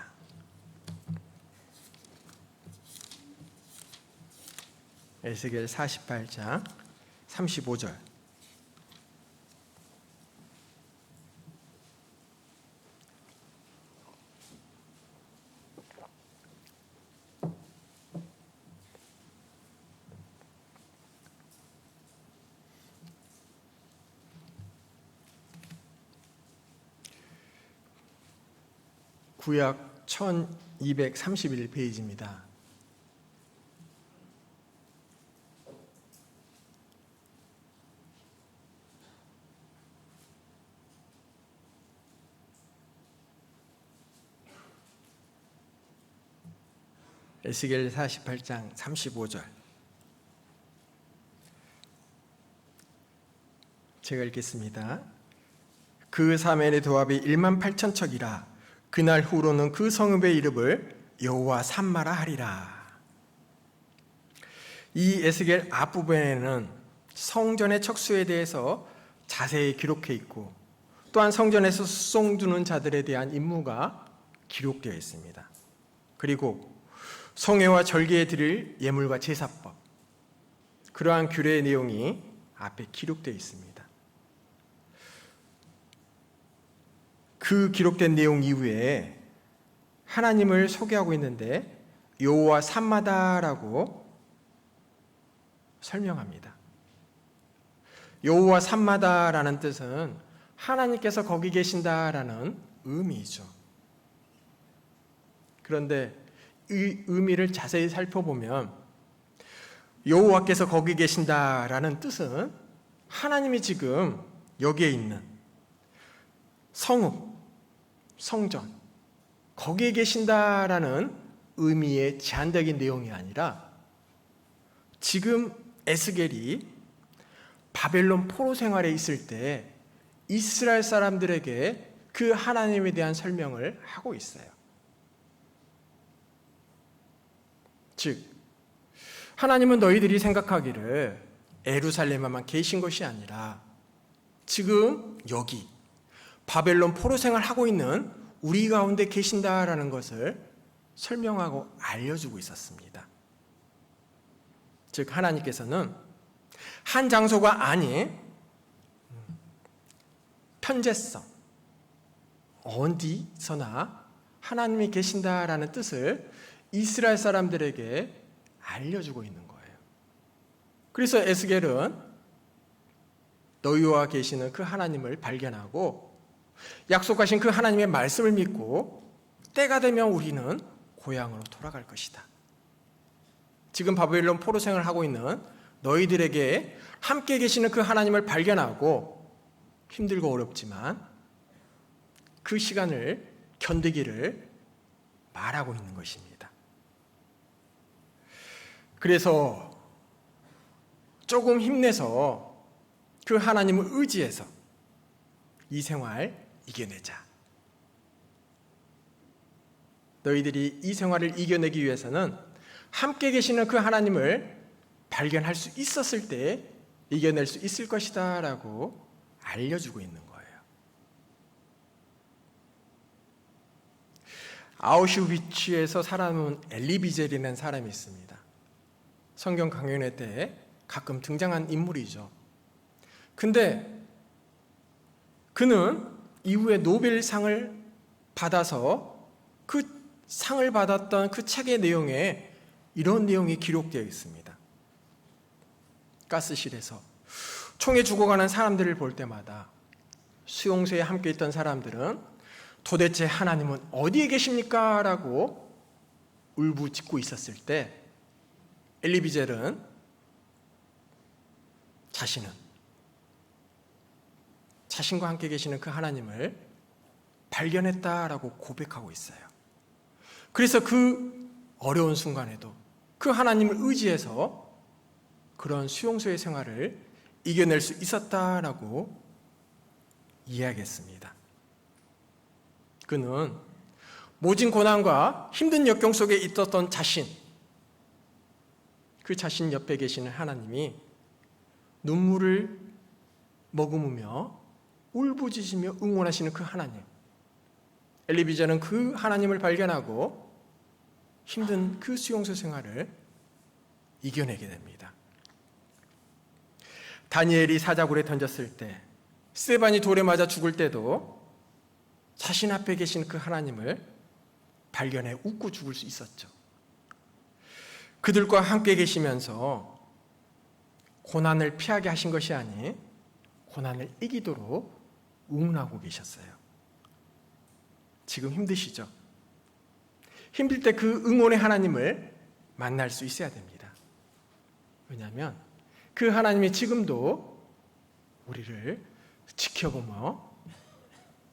에스겔 48장 35절. 구약 1231페이지입니다. 에스겔 48장 35절. 제가 읽겠습니다. 그 사면의 도합이 18,000척이라 그날 후로는 그 성읍의 이름을 여호와 삼마라 하리라. 이 에스겔 앞부분에는 성전의 척수에 대해서 자세히 기록해 있고 또한 성전에서 수송 두는 자들에 대한 임무가 기록되어 있습니다. 그리고 성회와 절기에 드릴 예물과 제사법, 그러한 규례의 내용이 앞에 기록되어 있습니다. 그 기록된 내용 이후에 하나님을 소개하고 있는데 여호와 삼마다라고 설명합니다. 여호와 삼마다라는 뜻은 하나님께서 거기 계신다라는 의미이죠. 그런데 이 의미를 자세히 살펴보면 여호와께서 거기 계신다라는 뜻은 하나님이 지금 여기에 있는 성읍, 성전, 거기에 계신다라는 의미의 제한적인 내용이 아니라 지금 에스겔이 바벨론 포로 생활에 있을 때 이스라엘 사람들에게 그 하나님에 대한 설명을 하고 있어요. 즉, 하나님은 너희들이 생각하기를 예루살렘에만 계신 것이 아니라 지금 여기 바벨론 포로 생활하고 있는 우리 가운데 계신다라는 것을 설명하고 알려주고 있었습니다. 즉, 하나님께서는 한 장소가 아닌 편재성, 어디서나 하나님이 계신다라는 뜻을 이스라엘 사람들에게 알려주고 있는 거예요. 그래서 에스겔은 너희와 계시는 그 하나님을 발견하고 약속하신 그 하나님의 말씀을 믿고 때가 되면 우리는 고향으로 돌아갈 것이다. 지금 바벨론 포로 생활을 하고 있는 너희들에게 함께 계시는 그 하나님을 발견하고 힘들고 어렵지만 그 그 시간을 견디기를 말하고 있는 것입니다. 그래서 조금 힘내서 그 하나님을 의지해서 이 생활 이겨내자. 너희들이 이 생활을 이겨내기 위해서는 함께 계시는 그 하나님을 발견할 수 있었을 때 이겨낼 수 있을 것이다 라고 알려주고 있는 거예요. 아우슈비츠에서 살아남은 엘리 비젤이라는 사람이 있습니다. 성경 강연회 때 가끔 등장한 인물이죠. 근데 그는 이후에 노벨상을 받아서 그 상을 받았던 그 책의 내용에 이런 내용이 기록되어 있습니다. 가스실에서 총에 죽어가는 사람들을 볼 때마다 수용소에 함께 있던 사람들은 도대체 하나님은 어디에 계십니까? 라고 울부짖고 있었을 때 엘리 비젤은 자신과 함께 계시는 그 하나님을 발견했다라고 고백하고 있어요. 그래서 그 어려운 순간에도 그 하나님을 의지해서 그런 수용소의 생활을 이겨낼 수 있었다라고 이야기했습니다. 그는 모진 고난과 힘든 역경 속에 있었던 그 자신 옆에 계시는 하나님이 눈물을 머금으며 울부짖으며 응원하시는 그 하나님, 엘리 비젤은 그 하나님을 발견하고 힘든 그 수용소 생활을 이겨내게 됩니다. 다니엘이 사자굴에 던졌을 때, 스데반이 돌에 맞아 죽을 때도 자신 앞에 계신 그 하나님을 발견해 웃고 죽을 수 있었죠. 그들과 함께 계시면서 고난을 피하게 하신 것이 아닌 고난을 이기도록 응원하고 계셨어요. 지금 힘드시죠? 힘들 때 그 응원의 하나님을 만날 수 있어야 됩니다. 왜냐하면 그 하나님이 지금도 우리를 지켜보며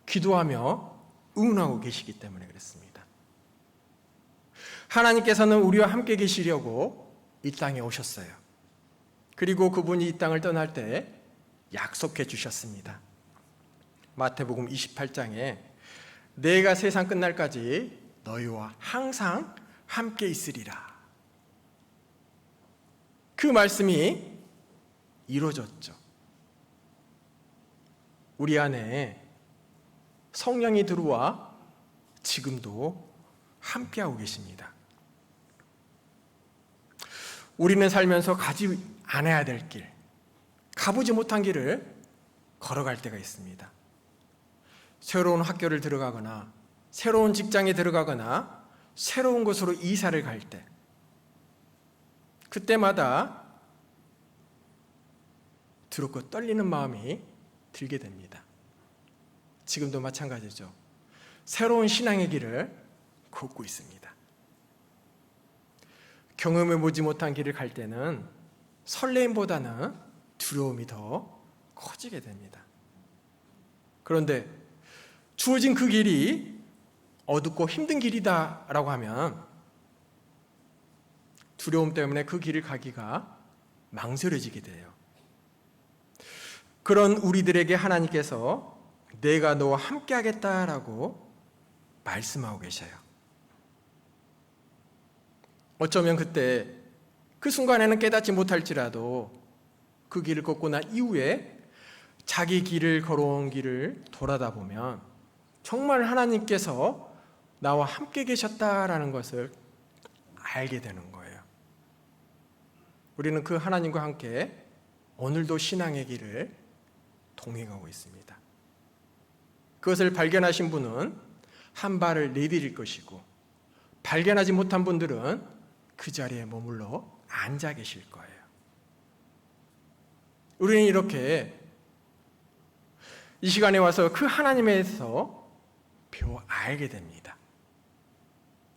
기도하며 응원하고 계시기 때문에 그렇습니다. 하나님께서는 우리와 함께 계시려고 이 땅에 오셨어요. 그리고 그분이 이 땅을 떠날 때 약속해 주셨습니다. 마태복음 28장에 내가 세상 끝날까지 너희와 항상 함께 있으리라. 그 말씀이 이루어졌죠. 우리 안에 성령이 들어와 지금도 함께하고 계십니다. 우리는 살면서 가지 않아야 될 길, 가보지 못한 길을 걸어갈 때가 있습니다. 새로운 학교를 들어가거나 새로운 직장에 들어가거나 새로운 곳으로 이사를 갈 때, 그때마다 두렵고 떨리는 마음이 들게 됩니다. 지금도 마찬가지죠. 새로운 신앙의 길을 걷고 있습니다. 경험해보지 못한 길을 갈 때는 설레임보다는 두려움이 더 커지게 됩니다. 그런데 주어진 그 길이 어둡고 힘든 길이다라고 하면 두려움 때문에 그 길을 가기가 망설여지게 돼요. 그런 우리들에게 하나님께서 내가 너와 함께 하겠다라고 말씀하고 계셔요. 어쩌면 그때 그 순간에는 깨닫지 못할지라도 그 길을 걷고 난 이후에 자기 길을 걸어온 길을 돌아다 보면 정말 하나님께서 나와 함께 계셨다라는 것을 알게 되는 거예요. 우리는 그 하나님과 함께 오늘도 신앙의 길을 동행하고 있습니다. 그것을 발견하신 분은 한 발을 내디딜 것이고, 발견하지 못한 분들은 그 자리에 머물러 앉아 계실 거예요. 우리는 이렇게 이 시간에 와서 그 하나님에서 배워 알게 됩니다.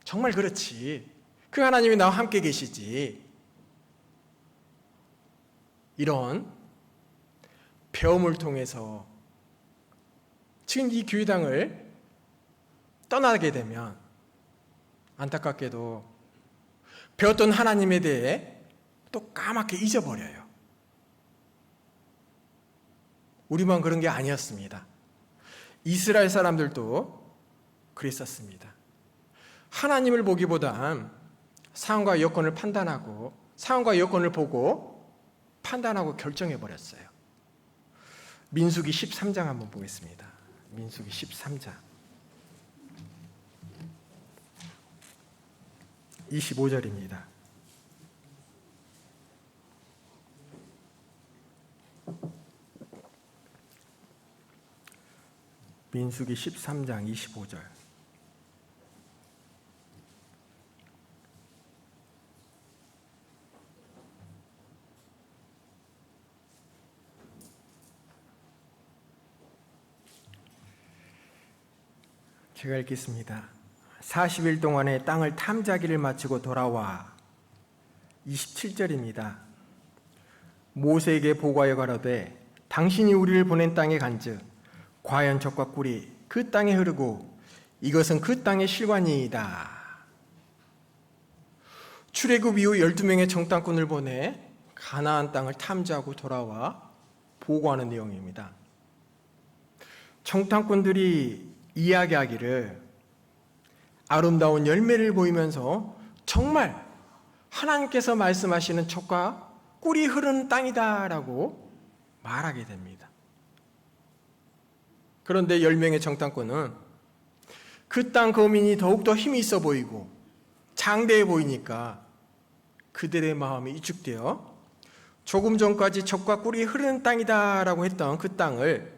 정말 그렇지. 그 하나님이 나와 함께 계시지. 이런 배움을 통해서 지금 이 교회당을 떠나게 되면 안타깝게도 배웠던 하나님에 대해 또 까맣게 잊어버려요. 우리만 그런 게 아니었습니다. 이스라엘 사람들도 그랬었습니다. 하나님을 보기보단 상황과 여건을 판단하고 상황과 여건을 보고 판단하고 결정해버렸어요. 민수기 13장 한번 보겠습니다. 민수기 13장 25절입니다. 민수기 13장 25절. 제가 읽겠습니다. 40일 동안의 땅을 탐자기를 마치고 돌아와 27절입니다. 모세에게 보고하여 가로되 당신이 우리를 보낸 땅에 간즉 과연 젖과 꿀이 그 땅에 흐르고 이것은 그 땅의 실관이이다. 출애굽 이후 12명의 정탐꾼을 보내 가나안 땅을 탐지하고 돌아와 보고하는 내용입니다. 정탐꾼들이 이야기하기를 아름다운 열매를 보이면서 정말 하나님께서 말씀하시는 젖과 꿀이 흐르는 땅이다라고 말하게 됩니다. 그런데 10명의 정탐꾼은 그 땅 거민이 더욱더 힘이 있어 보이고 장대해 보이니까 그들의 마음이 이축되어 조금 전까지 젖과 꿀이 흐르는 땅이다라고 했던 그 땅을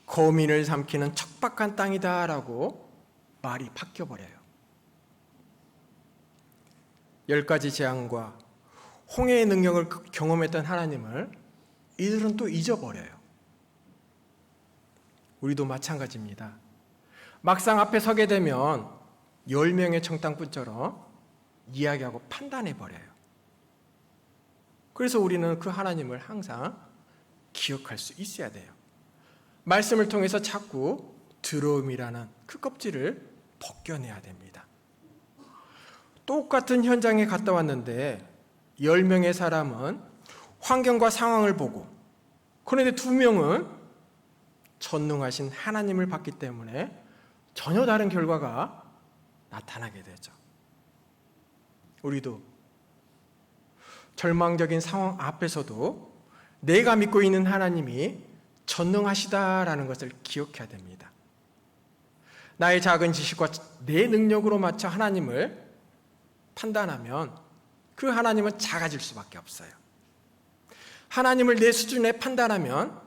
거민을 삼키는 척박한 땅이다라고 말이 바뀌어버려요. 10가지 재앙과 홍해의 능력을 경험했던 하나님을 이들은 또 잊어버려요. 우리도 마찬가지입니다. 막상 앞에 서게 되면 10명의 정탐꾼처럼 이야기하고 판단해버려요. 그래서 우리는 그 하나님을 항상 기억할 수 있어야 돼요. 말씀을 통해서 자꾸 두려움이라는 그 껍질을 벗겨내야 됩니다. 똑같은 현장에 갔다 왔는데 10명의 사람은 환경과 상황을 보고, 그런데 2명은 전능하신 하나님을 봤기 때문에 전혀 다른 결과가 나타나게 되죠. 우리도 절망적인 상황 앞에서도 내가 믿고 있는 하나님이 전능하시다라는 것을 기억해야 됩니다. 나의 작은 지식과 내 능력으로 맞춰 하나님을 판단하면 그 하나님은 작아질 수밖에 없어요. 하나님을 내 수준에 판단하면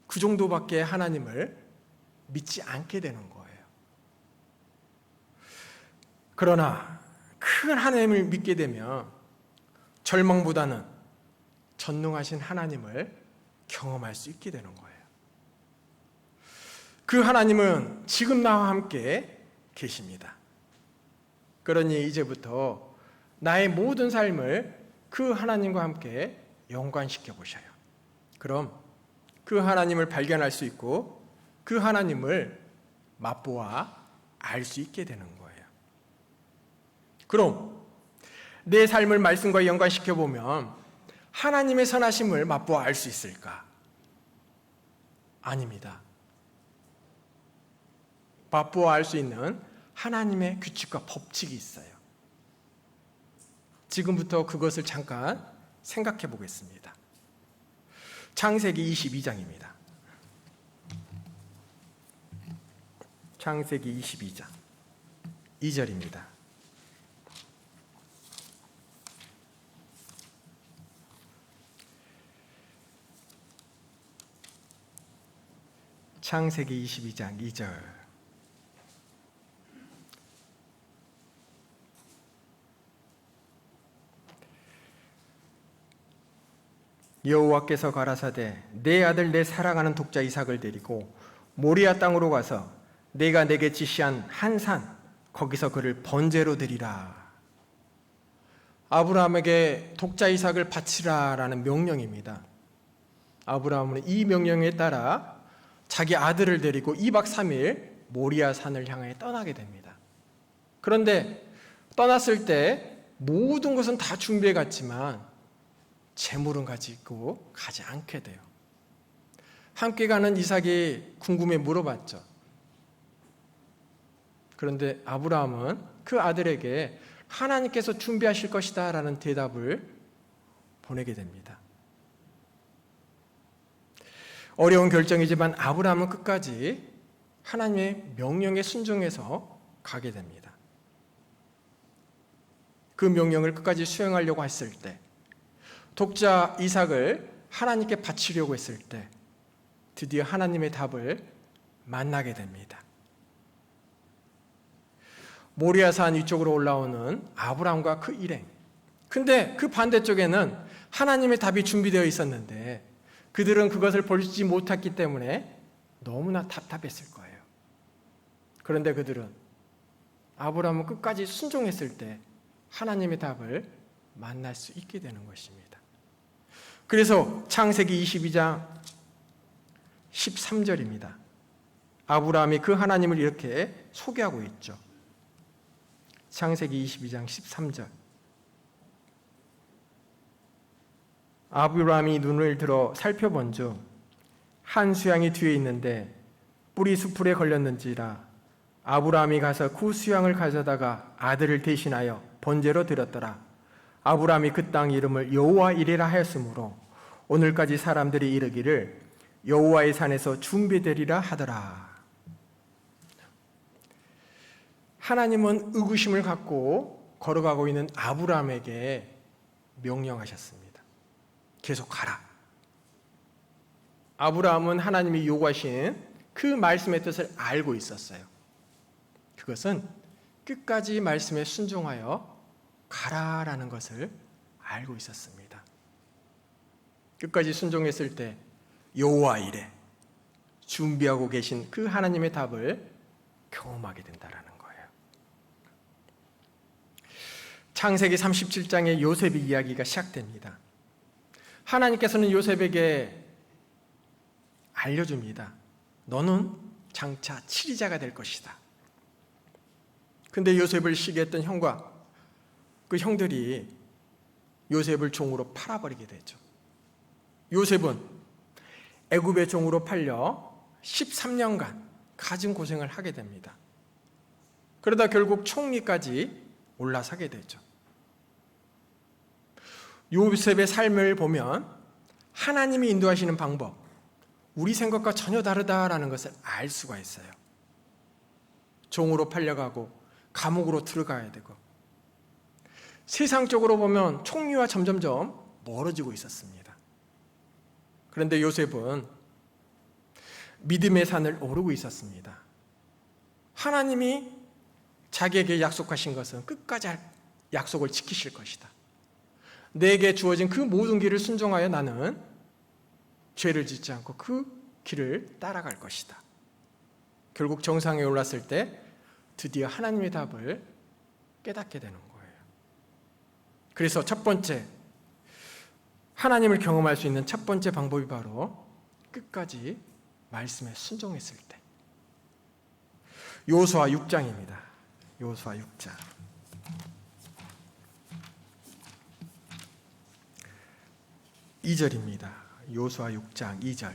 그 정도밖에 하나님을 믿지 않게 되는 거예요. 그러나 큰 하나님을 믿게 되면 절망보다는 전능하신 하나님을 경험할 수 있게 되는 거예요. 그 하나님은 지금 나와 함께 계십니다. 그러니 이제부터 나의 모든 삶을 그 하나님과 함께 연관시켜 보셔요. 그럼 그 하나님을 발견할 수 있고 그 하나님을 맛보아 알 수 있게 되는 거예요. 그럼 내 삶을 말씀과 연관시켜 보면 하나님의 선하심을 맛보아 알 수 있을까? 아닙니다. 맛보아 알 수 있는 하나님의 규칙과 법칙이 있어요. 지금부터 그것을 잠깐 생각해 보겠습니다. 창세기 22장입니다. 창세기 22장 2절입니다. 창세기 22장 2절. 여호와께서 가라사대 내 아들 내 사랑하는 독자 이삭을 데리고 모리아 땅으로 가서 내가 내게 지시한 한 산 거기서 그를 번제로 드리라. 아브라함에게 독자 이삭을 바치라라는 명령입니다. 아브라함은 이 명령에 따라 자기 아들을 데리고 2박 3일 모리아 산을 향해 떠나게 됩니다. 그런데 떠났을 때 모든 것은 다 준비해 갔지만 재물은 가지고 가지 않게 돼요. 함께 가는 이삭이 궁금해 물어봤죠. 그런데 아브라함은 그 아들에게 하나님께서 준비하실 것이다 라는 대답을 보내게 됩니다. 어려운 결정이지만 아브라함은 끝까지 하나님의 명령에 순종해서 가게 됩니다. 그 명령을 끝까지 수행하려고 했을 때, 독자 이삭을 하나님께 바치려고 했을 때 드디어 하나님의 답을 만나게 됩니다. 모리아산 위쪽으로 올라오는 아브라함과 그 일행. 근데 그 반대쪽에는 하나님의 답이 준비되어 있었는데 그들은 그것을 보지 못했기 때문에 너무나 답답했을 거예요. 그런데 그들은 아브라함은 끝까지 순종했을 때 하나님의 답을 만날 수 있게 되는 것입니다. 그래서 창세기 22장 13절입니다. 아브라함이 그 하나님을 이렇게 소개하고 있죠. 창세기 22장 13절. 아브라함이 눈을 들어 살펴본 중 한 수양이 뒤에 있는데 뿔이 수풀에 걸렸는지라 아브라함이 가서 그 수양을 가져다가 아들을 대신하여 번제로 드렸더라. 아브라함이 그 땅 이름을 여호와 이레라 하였으므로 오늘까지 사람들이 이르기를 여호와의 산에서 준비되리라 하더라. 하나님은 의구심을 갖고 걸어가고 있는 아브라함에게 명령하셨습니다. 계속 가라. 아브라함은 하나님이 요구하신 그 말씀의 뜻을 알고 있었어요. 그것은 끝까지 말씀에 순종하여 가라라는 것을 알고 있었습니다. 끝까지 순종했을 때 여호와 이레, 준비하고 계신 그 하나님의 답을 경험하게 된다라는 거예요. 창세기 37장에 요셉의 이야기가 시작됩니다. 하나님께서는 요셉에게 알려줍니다. 너는 장차 치리자가 될 것이다. 근데 요셉을 시기했던 형과 그 형들이 요셉을 종으로 팔아버리게 되죠. 요셉은 애굽의 종으로 팔려 13년간 가진 고생을 하게 됩니다. 그러다 결국 총리까지 올라서게 되죠. 요셉의 삶을 보면 하나님이 인도하시는 방법, 우리 생각과 전혀 다르다라는 것을 알 수가 있어요. 종으로 팔려가고 감옥으로 들어가야 되고 세상적으로 보면 총리와 점점점 멀어지고 있었습니다. 그런데 요셉은 믿음의 산을 오르고 있었습니다. 하나님이 자기에게 약속하신 것은 끝까지 약속을 지키실 것이다. 내게 주어진 그 모든 길을 순종하여 나는 죄를 짓지 않고 그 길을 따라갈 것이다. 결국 정상에 올랐을 때 드디어 하나님의 답을 깨닫게 되는 거예요. 그래서 첫 번째, 하나님을 경험할 수 있는 첫 번째 방법이 바로 끝까지 말씀에 순종했을 때. 여호수아 6장입니다. 여호수아 6장. 2절입니다. 여호수아 6장 2절.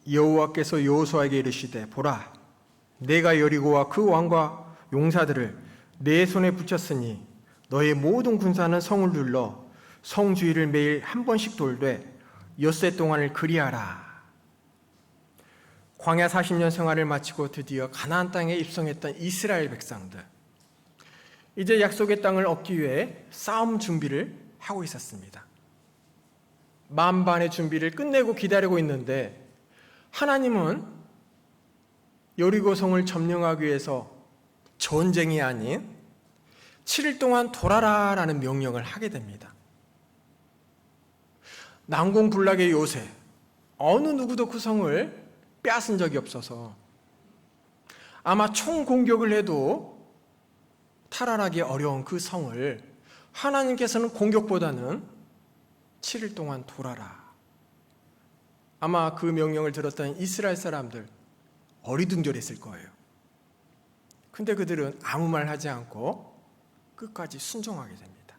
여호와께서 여호수아에게 이르시되 보라 내가 여리고와 그 왕과 용사들을 내 손에 붙였으니 너의 모든 군사는 성을 둘러 성 주위를 매일 한 번씩 돌되 엿새 동안을 그리하라. 광야 40년 생활을 마치고 드디어 가나안 땅에 입성했던 이스라엘 백성들, 이제 약속의 땅을 얻기 위해 싸움 준비를 하고 있었습니다. 만반의 준비를 끝내고 기다리고 있는데 하나님은 여리고성을 점령하기 위해서 전쟁이 아닌 7일 동안 돌아라라는 명령을 하게 됩니다. 난공불락의 요새, 어느 누구도 그 성을 빼앗은 적이 없어서 아마 총공격을 해도 탈환하기 어려운 그 성을 하나님께서는 공격보다는 7일 동안 돌아라. 아마 그 명령을 들었던 이스라엘 사람들 어리둥절했을 거예요. 근데 그들은 아무 말 하지 않고 끝까지 순종하게 됩니다.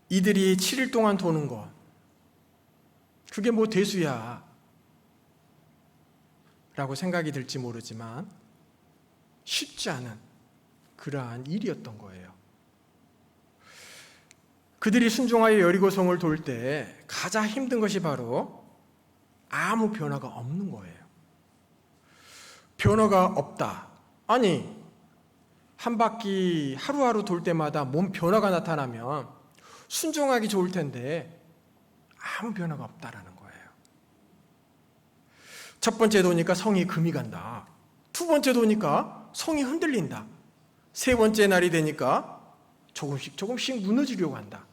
이들이 7일 동안 도는 것, 그게 뭐 대수야 라고 생각이 들지 모르지만 쉽지 않은 그러한 일이었던 거예요. 그들이 순종하여 여리고성을 돌 때 가장 힘든 것이 바로 아무 변화가 없는 거예요. 변화가 없다. 아니, 한 바퀴 하루하루 돌 때마다 몸 변화가 나타나면 순종하기 좋을 텐데 아무 변화가 없다라는 거예요. 첫 번째 도니까 성이 금이 간다. 두 번째 도니까 성이 흔들린다. 세 번째 날이 되니까 조금씩 무너지려고 한다.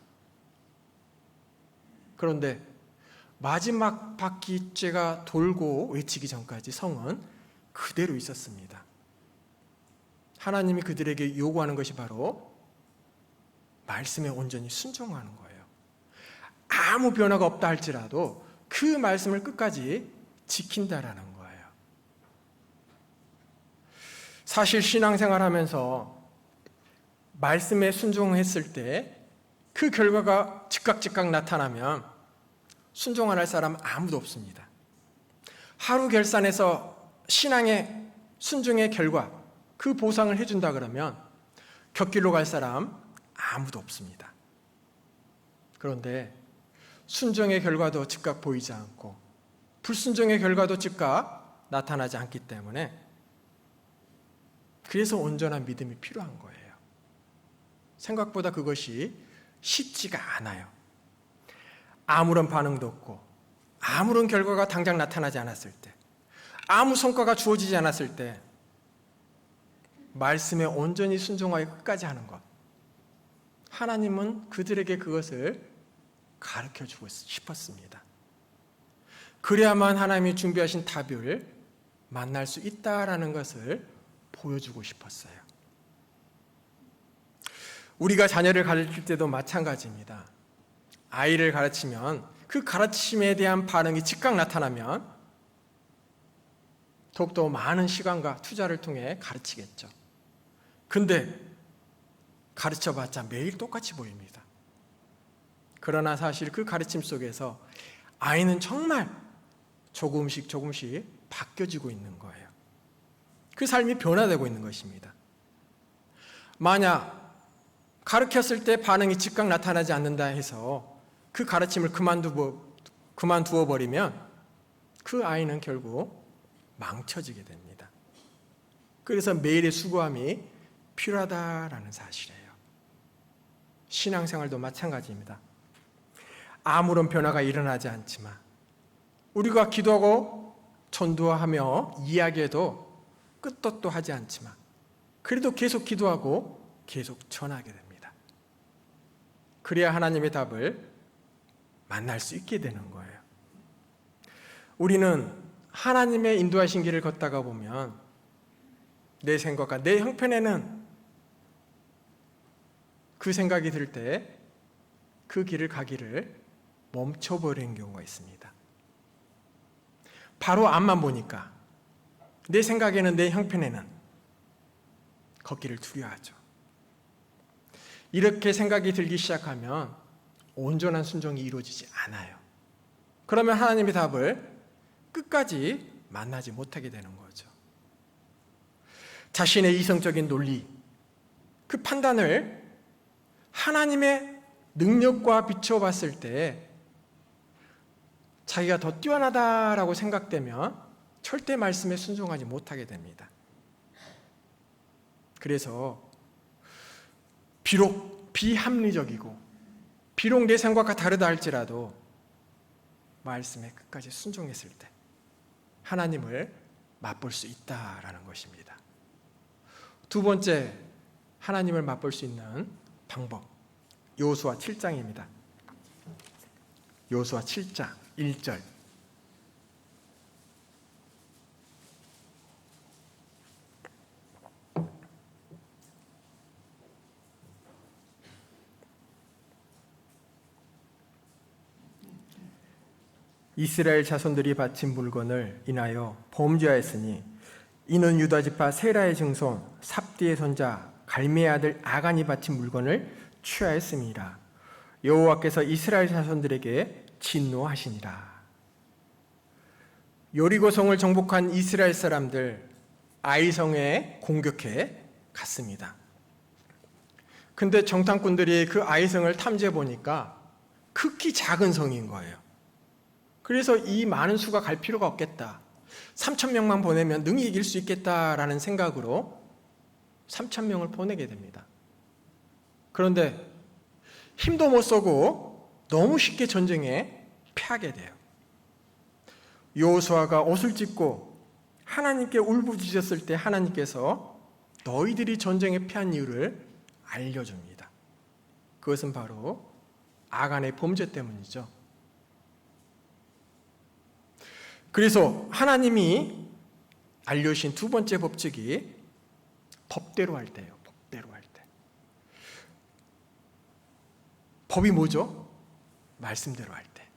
그런데 마지막 바퀴째가 돌고 외치기 전까지 성은 그대로 있었습니다. 하나님이 그들에게 요구하는 것이 바로 말씀에 온전히 순종하는 거예요. 아무 변화가 없다 할지라도 그 말씀을 끝까지 지킨다라는 거예요. 사실 신앙생활하면서 말씀에 순종했을 때 그 결과가 즉각 나타나면 순종 안 할 사람 아무도 없습니다. 하루 결산에서 신앙의 순종의 결과, 그 보상을 해준다 그러면 곁길로 갈 사람 아무도 없습니다. 그런데 순종의 결과도 즉각 보이지 않고 불순종의 결과도 즉각 나타나지 않기 때문에 그래서 온전한 믿음이 필요한 거예요. 생각보다 그것이 쉽지가 않아요. 아무런 반응도 없고 아무런 결과가 당장 나타나지 않았을 때, 아무 성과가 주어지지 않았을 때 말씀에 온전히 순종하여 끝까지 하는 것, 하나님은 그들에게 그것을 가르쳐주고 싶었습니다. 그래야만 하나님이 준비하신 답을 만날 수 있다라는 것을 보여주고 싶었어요. 우리가 자녀를 가르칠 때도 마찬가지입니다. 아이를 가르치면 그 가르침에 대한 반응이 즉각 나타나면 더욱더 많은 시간과 투자를 통해 가르치겠죠. 근데 가르쳐봤자 매일 똑같이 보입니다. 그러나 사실 그 가르침 속에서 아이는 정말 조금씩 바뀌어지고 있는 거예요. 그 삶이 변화되고 있는 것입니다. 만약 가르쳤을 때 반응이 즉각 나타나지 않는다 해서 그 가르침을 그만두어 버리면 그 아이는 결국 망쳐지게 됩니다. 그래서 매일의 수고함이 필요하다라는 사실이에요. 신앙생활도 마찬가지입니다. 아무런 변화가 일어나지 않지만 우리가 기도하고 전도하며 이야기해도 끝도 하지 않지만 그래도 계속 기도하고 계속 전하게 됩니다. 그래야 하나님의 답을 만날 수 있게 되는 거예요. 우리는 하나님의 인도하신 길을 걷다가 보면 내 생각과 내 형편에는 그 생각이 들 때 그 길을 가기를 멈춰버리는 경우가 있습니다. 바로 앞만 보니까 내 생각에는 내 형편에는 걷기를 두려워하죠. 이렇게 생각이 들기 시작하면 온전한 순종이 이루어지지 않아요. 그러면 하나님의 답을 끝까지 만나지 못하게 되는 거죠. 자신의 이성적인 논리, 그 판단을 하나님의 능력과 비춰봤을 때 자기가 더 뛰어나다라고 생각되면 절대 말씀에 순종하지 못하게 됩니다. 그래서 비록 비합리적이고 비록 내 생각과 다르다 할지라도 말씀에 끝까지 순종했을 때 하나님을 맛볼 수 있다라는 것입니다. 두 번째, 하나님을 맛볼 수 있는 방법, 여호수아 7장입니다. 여호수아 7장 1절. 이스라엘 자손들이 바친 물건을 인하여 범죄하였으니 이는 유다 지파 세라의 증손 삽디의 손자 갈미의 아들 아간이 바친 물건을 취하였음이라. 여호와께서 이스라엘 자손들에게 진노하시니라. 여리고성을 정복한 이스라엘 사람들 아이성에 공격해 갔습니다. 근데 정탐꾼들이 그 아이성을 탐지해 보니까 극히 작은 성인 거예요. 그래서 이 많은 수가 갈 필요가 없겠다. 3,000명만 보내면 능히 이길 수 있겠다라는 생각으로 3,000명을 보내게 됩니다. 그런데 힘도 못 쓰고 너무 쉽게 전쟁에 패하게 돼요. 여호수아가 옷을 찢고 하나님께 울부짖었을 때 하나님께서 너희들이 전쟁에 패한 이유를 알려줍니다. 그것은 바로 아간의 범죄 때문이죠. 그래서 하나님이 알려주신 두 번째 법칙이 법대로 할 때예요. 법대로 할 때. 법이 뭐죠? 말씀대로 할 때.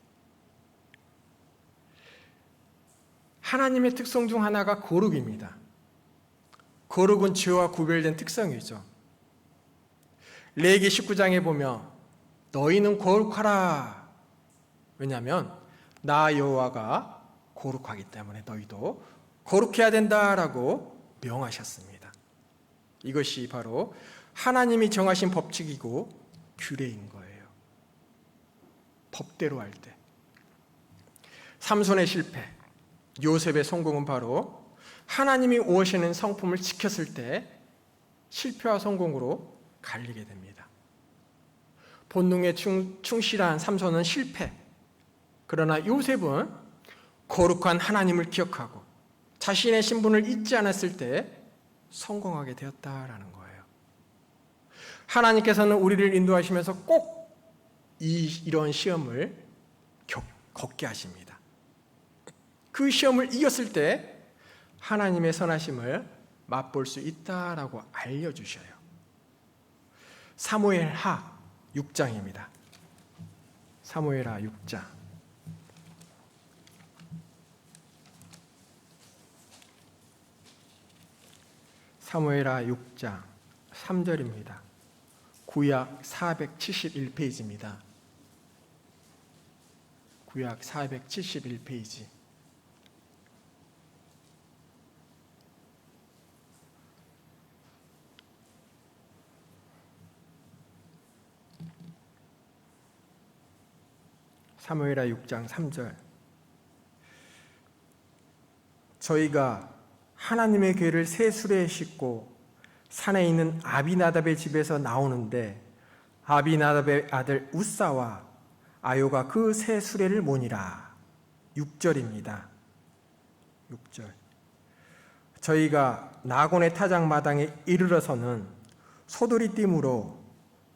하나님의 특성 중 하나가 거룩입니다. 거룩은 죄와 구별된 특성이죠. 레위기 19장에 보면 너희는 거룩하라. 왜냐하면 나 여호와가 거룩하기 때문에 너희도 거룩해야 된다라고 명하셨습니다. 이것이 바로 하나님이 정하신 법칙이고 규례인 거예요. 법대로 할 때. 삼손의 실패, 요셉의 성공은 바로 하나님이 오시는 성품을 지켰을 때 실패와 성공으로 갈리게 됩니다. 본능에 충실한 삼손은 실패, 그러나 요셉은 거룩한 하나님을 기억하고 자신의 신분을 잊지 않았을 때 성공하게 되었다라는 거예요. 하나님께서는 우리를 인도하시면서 꼭 이런 시험을 겪게 하십니다. 그 시험을 이겼을 때 하나님의 선하심을 맛볼 수 있다라고 알려주셔요. 사무엘하 6장입니다. 사무엘하 6장. 사무엘하 6장 3절입니다. 구약 471페이지입니다. 구약 471페이지. 사무엘하 6장 3절. 저희가 하나님의 궤를 새 수레에 싣고 산에 있는 아비나답의 집에서 나오는데 아비나답의 아들 우사와 아요가 그 새 수레를 모니라. 6절입니다. 6절. 저희가 나곤의 타작 마당에 이르러서는 소돌이띠므로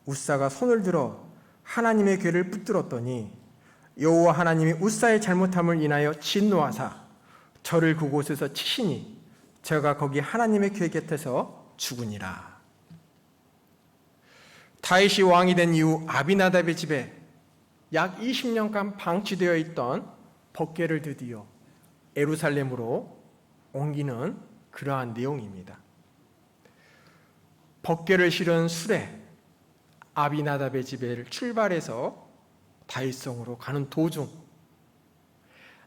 우사가 손을 들어 하나님의 궤를 붙들었더니 여호와 하나님이 우사의 잘못함을 인하여 진노하사 저를 그곳에서 치시니 제가 거기 하나님의 궤 곁에서 죽으니라. 다윗이 왕이 된 이후 아비나답의 집에 약 20년간 방치되어 있던 법궤를 드디어 예루살렘으로 옮기는 그러한 내용입니다. 법궤를 실은 수레 아비나답의 집에 출발해서 다윗성으로 가는 도중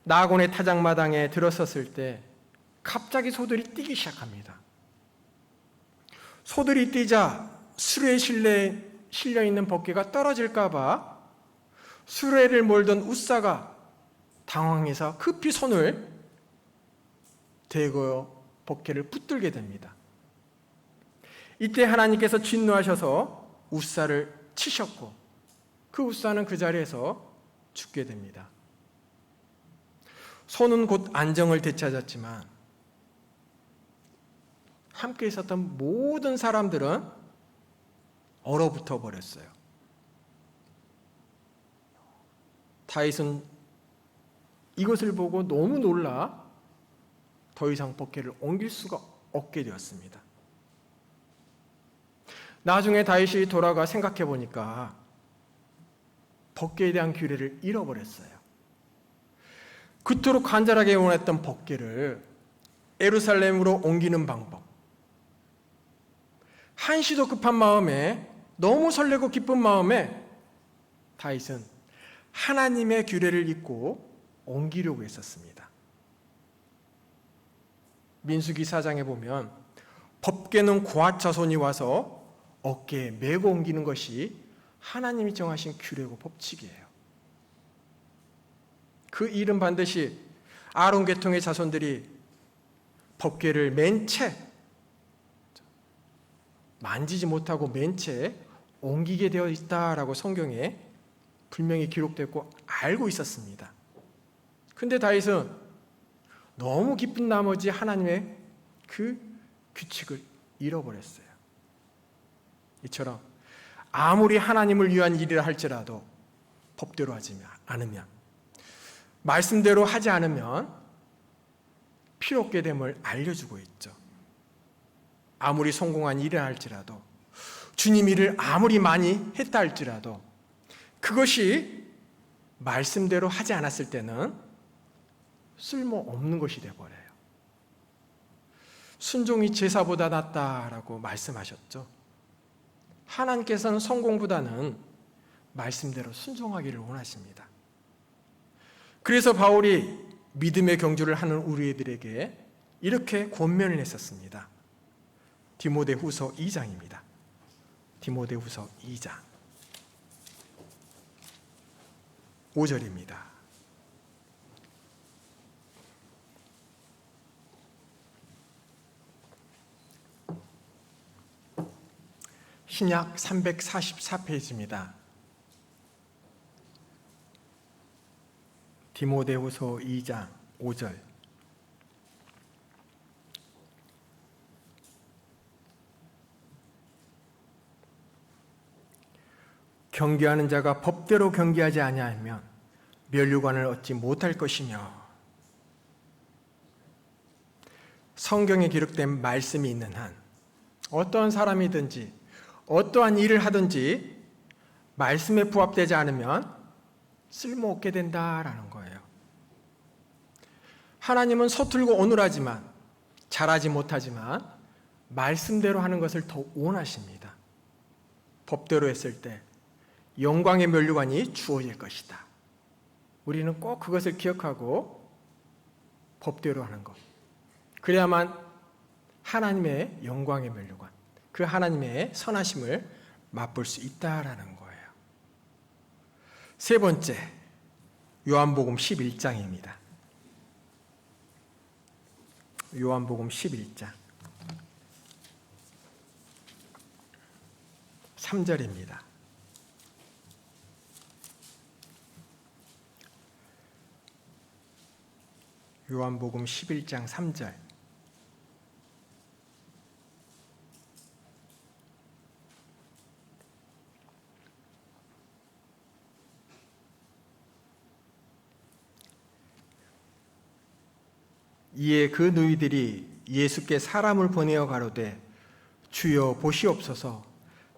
나곤의 타작마당에 들어섰을 때 갑자기 소들이 뛰기 시작합니다. 소들이 뛰자 수레에 실려 있는 법궤가 떨어질까 봐 수레를 몰던 우사가 당황해서 급히 손을 대고 법궤를 붙들게 됩니다. 이때 하나님께서 진노하셔서 우사를 치셨고 그 우사는 그 자리에서 죽게 됩니다. 손은 곧 안정을 되찾았지만 함께 있었던 모든 사람들은 얼어붙어 버렸어요. 다윗은 이것을 보고 너무 놀라 더 이상 법궤를 옮길 수가 없게 되었습니다. 나중에 다윗이 돌아가 생각해 보니까 법궤에 대한 규례를 잃어버렸어요. 그토록 간절하게 원했던 법궤를 예루살렘으로 옮기는 방법. 한시도 급한 마음에, 너무 설레고 기쁜 마음에 다윗은 하나님의 규례를 잊고 옮기려고 했었습니다. 민수기 4장에 보면 법궤는 고앗 자손이 와서 어깨에 메고 옮기는 것이 하나님이 정하신 규례고 법칙이에요. 그 일은 반드시 아론 계통의 자손들이 법궤를 맨 채, 만지지 못하고 맨 채 옮기게 되어 있다라고 성경에 분명히 기록되고 알고 있었습니다. 근데 다윗은 너무 기쁜 나머지 하나님의 그 규칙을 잃어버렸어요. 이처럼 아무리 하나님을 위한 일이라 할지라도 법대로 하지 않으면, 말씀대로 하지 않으면 필요 없게 됨을 알려주고 있죠. 아무리 성공한 일이라 할지라도, 주님 일을 아무리 많이 했다 할지라도 그것이 말씀대로 하지 않았을 때는 쓸모없는 것이 되어버려요. 순종이 제사보다 낫다라고 말씀하셨죠. 하나님께서는 성공보다는 말씀대로 순종하기를 원하십니다. 그래서 바울이 믿음의 경주를 하는 우리들에게 이렇게 권면을 했었습니다. 디모데후서 2장입니다. 디모데후서 2장 5절입니다. 신약 344페이지입니다. 디모데후서 2장 5절. 경계하는 자가 법대로 경계하지 아니하면 면류관을 얻지 못할 것이며, 성경에 기록된 말씀이 있는 한 어떠한 사람이든지 어떠한 일을 하든지 말씀에 부합되지 않으면 쓸모없게 된다라는 거예요. 하나님은 서툴고 어눌하지만, 잘하지 못하지만 말씀대로 하는 것을 더 원하십니다. 법대로 했을 때 영광의 면류관이 주어질 것이다. 우리는 꼭 그것을 기억하고 법대로 하는 것, 그래야만 하나님의 영광의 면류관, 그 하나님의 선하심을 맛볼 수 있다라는 거예요. 세 번째, 요한복음 11장입니다. 요한복음 11장 3절입니다. 요한복음 11장 3절. 이에 그 누이들이 예수께 사람을 보내어 가로되 주여 보시옵소서,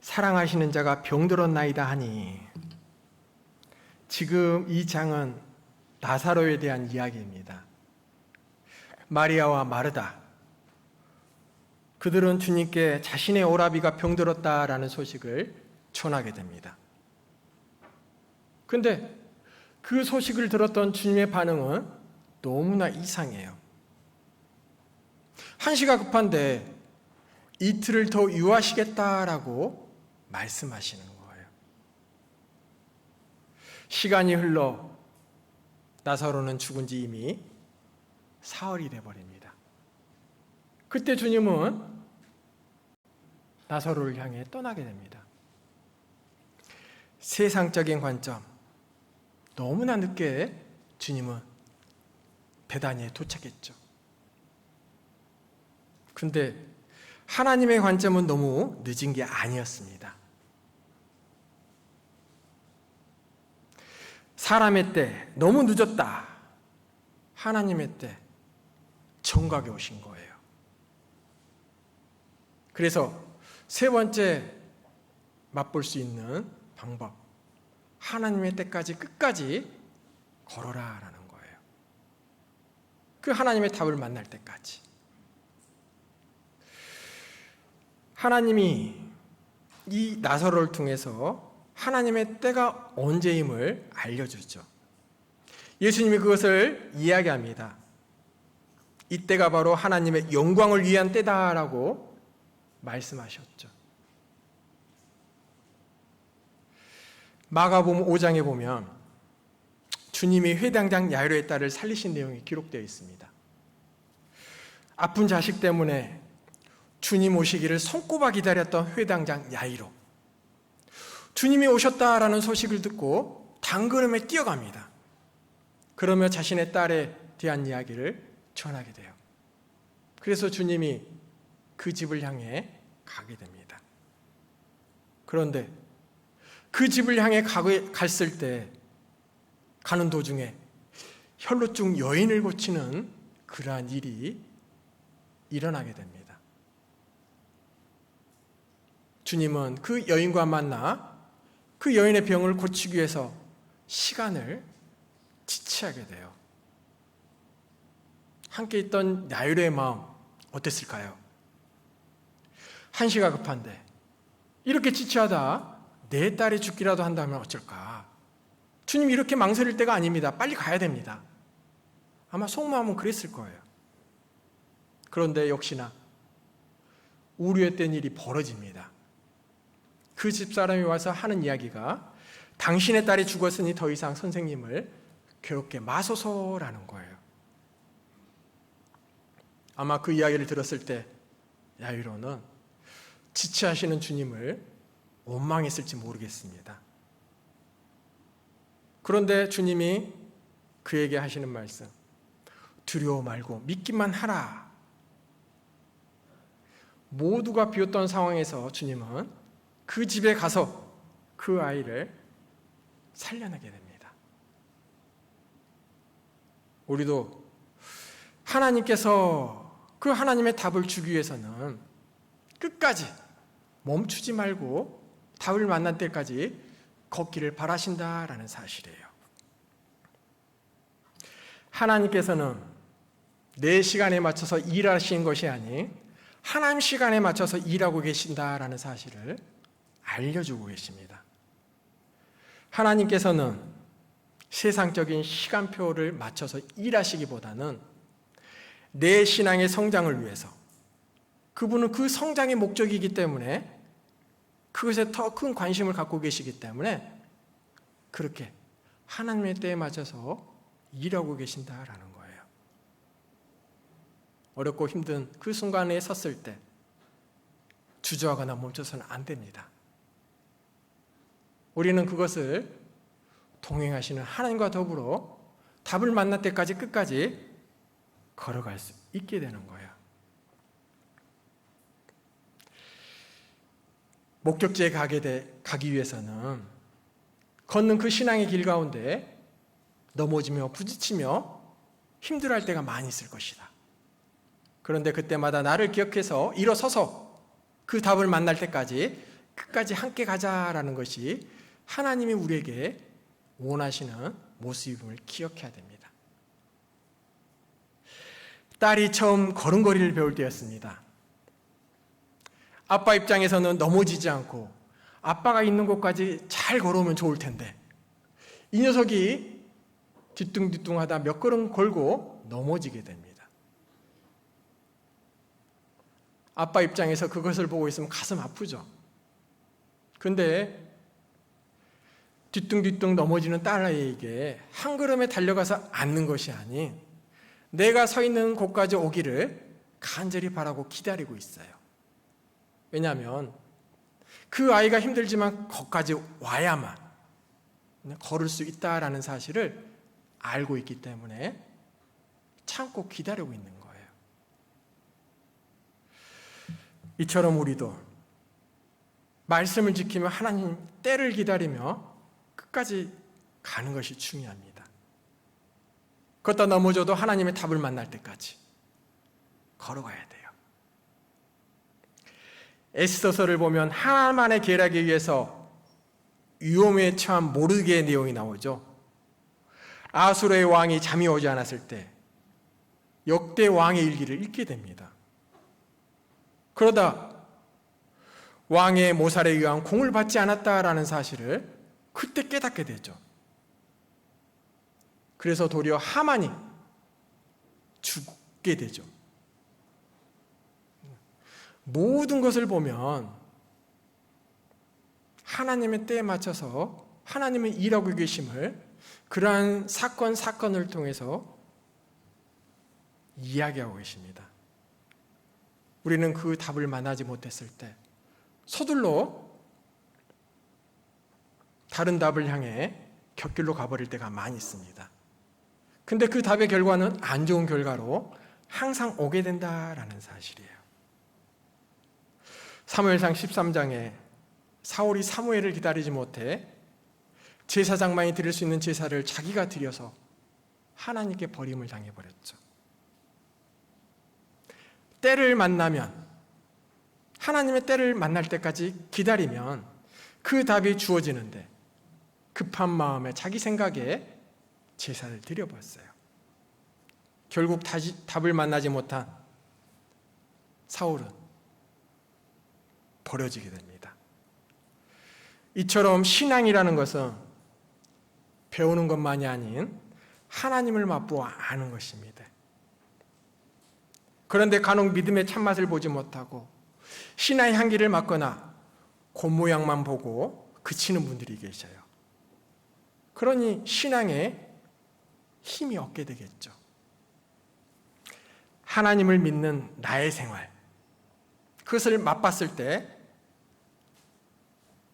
사랑하시는 자가 병들었나이다 하니. 지금 이 장은 나사로에 대한 이야기입니다. 마리아와 마르다, 그들은 주님께 자신의 오라비가 병들었다라는 소식을 전하게 됩니다. 그런데 그 소식을 들었던 주님의 반응은 너무나 이상해요. 한시가 급한데 이틀을 더 유하시겠다라고 말씀하시는 거예요. 시간이 흘러 나사로는 죽은 지 이미 사흘이 되어버립니다. 그때 주님은 나사로를 향해 떠나게 됩니다. 세상적인 관점, 너무나 늦게 주님은 베다니에 도착했죠. 근데 하나님의 관점은 너무 늦은 게 아니었습니다. 사람의 때 너무 늦었다. 하나님의 때 정각에 오신 거예요. 그래서 세 번째 맛볼 수 있는 방법, 하나님의 때까지 끝까지 걸어라라는 거예요. 그 하나님의 답을 만날 때까지. 하나님이 이 나사로를 통해서 하나님의 때가 언제임을 알려주죠. 예수님이 그것을 이야기합니다. 이때가 바로 하나님의 영광을 위한 때다라고 말씀하셨죠. 마가복음 5장에 보면 주님이 회당장 야이로의 딸을 살리신 내용이 기록되어 있습니다. 아픈 자식 때문에 주님 오시기를 손꼽아 기다렸던 회당장 야이로, 주님이 오셨다라는 소식을 듣고 단걸음에 뛰어갑니다. 그러며 자신의 딸에 대한 이야기를 전하게 돼요. 그래서 주님이 그 집을 향해 가게 됩니다. 그런데 그 집을 향해 갔을 때 가는 도중에 혈루증 여인을 고치는 그러한 일이 일어나게 됩니다. 주님은 그 여인과 만나 그 여인의 병을 고치기 위해서 시간을 지체하게 돼요. 함께 있던 야이로의 마음 어땠을까요? 한시가 급한데 이렇게 지체하다 내 딸이 죽기라도 한다면 어쩔까? 주님 이렇게 망설일 때가 아닙니다. 빨리 가야 됩니다. 아마 속마음은 그랬을 거예요. 그런데 역시나 우려했던 일이 벌어집니다. 그 집사람이 와서 하는 이야기가 당신의 딸이 죽었으니 더 이상 선생님을 괴롭게 마소서라는 거예요. 아마 그 이야기를 들었을 때 야이로는 지체하시는 주님을 원망했을지 모르겠습니다. 그런데 주님이 그에게 하시는 말씀, 두려워 말고 믿기만 하라. 모두가 비웃던 상황에서 주님은 그 집에 가서 그 아이를 살려내게 됩니다. 우리도 하나님께서 그 하나님의 답을 주기 위해서는 끝까지 멈추지 말고 답을 만날 때까지 걷기를 바라신다라는 사실이에요. 하나님께서는 내 시간에 맞춰서 일하시는 것이 아닌 하나님 시간에 맞춰서 일하고 계신다라는 사실을 알려주고 계십니다. 하나님께서는 세상적인 시간표를 맞춰서 일하시기보다는 내 신앙의 성장을 위해서, 그분은 그 성장의 목적이기 때문에 그것에 더 큰 관심을 갖고 계시기 때문에 그렇게 하나님의 때에 맞춰서 일하고 계신다라는 거예요. 어렵고 힘든 그 순간에 섰을 때 주저하거나 멈춰서는 안 됩니다. 우리는 그것을 동행하시는 하나님과 더불어 답을 만날 때까지 끝까지 걸어갈 수 있게 되는 거예요. 목적지에 가기 위해서는 걷는 그 신앙의 길 가운데 넘어지며 부딪히며 힘들어할 때가 많이 있을 것이다. 그런데 그때마다 나를 기억해서 일어서서 그 답을 만날 때까지 끝까지 함께 가자라는 것이 하나님이 우리에게 원하시는 모습임을 기억해야 됩니다. 딸이 처음 걸음걸이를 배울 때였습니다. 아빠 입장에서는 넘어지지 않고 아빠가 있는 곳까지 잘 걸어오면 좋을 텐데 이 녀석이 뒤뚱뒤뚱하다 몇 걸음 걸고 넘어지게 됩니다. 아빠 입장에서 그것을 보고 있으면 가슴 아프죠. 근데 뒤뚱뒤뚱 넘어지는 딸아이에게 한 걸음에 달려가서 앉는 것이 아닌 내가 서 있는 곳까지 오기를 간절히 바라고 기다리고 있어요. 왜냐하면 그 아이가 힘들지만 거기까지 와야만 걸을 수 있다라는 사실을 알고 있기 때문에 참고 기다리고 있는 거예요. 이처럼 우리도 말씀을 지키며 하나님 때를 기다리며 끝까지 가는 것이 중요합니다. 걷다 넘어져도 하나님의 답을 만날 때까지 걸어가야 돼요. 에스더서를 보면 하만의 계략에 의해서 위험에 처한 모르드게의 내용이 나오죠. 아수르의 왕이 잠이 오지 않았을 때 역대 왕의 일기를 읽게 됩니다. 그러다 왕의 모살에 의한 공을 받지 않았다라는 사실을 그때 깨닫게 되죠. 그래서 도리어 하만이 죽게 되죠. 모든 것을 보면 하나님의 때에 맞춰서 하나님의 일하고 계심을 그러한 사건을 통해서 이야기하고 계십니다. 우리는 그 답을 만나지 못했을 때 서둘러 다른 답을 향해 곁길로 가버릴 때가 많이 있습니다. 근데 그 답의 결과는 안 좋은 결과로 항상 오게 된다라는 사실이에요. 사무엘상 13장에 사울이 사무엘을 기다리지 못해 제사장만이 드릴 수 있는 제사를 자기가 드려서 하나님께 버림을 당해버렸죠. 때를 만나면, 하나님의 때를 만날 때까지 기다리면 그 답이 주어지는데 급한 마음에 자기 생각에 제사를 드려봤어요. 결국 다시 답을 만나지 못한 사울은 버려지게 됩니다. 이처럼 신앙이라는 것은 배우는 것만이 아닌 하나님을 맛보아 아는 것입니다. 그런데 간혹 믿음의 참맛을 보지 못하고 신화의 향기를 맡거나 겉모양만 보고 그치는 분들이 계셔요. 그러니 신앙에 힘이 없게 되겠죠. 하나님을 믿는 나의 생활, 그것을 맛봤을 때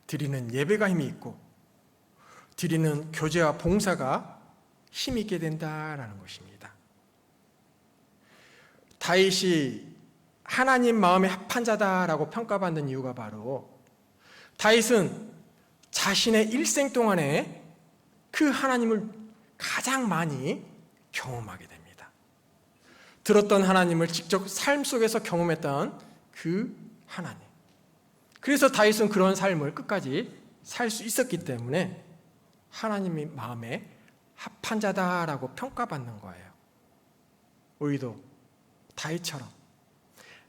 드리는 예배가 힘이 있고 드리는 교제와 봉사가 힘이 있게 된다라는 것입니다. 다윗이 하나님 마음에 합한 자다라고 평가받는 이유가 바로 다윗은 자신의 일생 동안에 그 하나님을 가장 많이 경험하게 됩니다. 들었던 하나님을 직접 삶 속에서 경험했던 그 하나님. 그래서 다윗은 그런 삶을 끝까지 살 수 있었기 때문에 하나님의 마음에 합한 자다라고 평가받는 거예요. 우리도 다윗처럼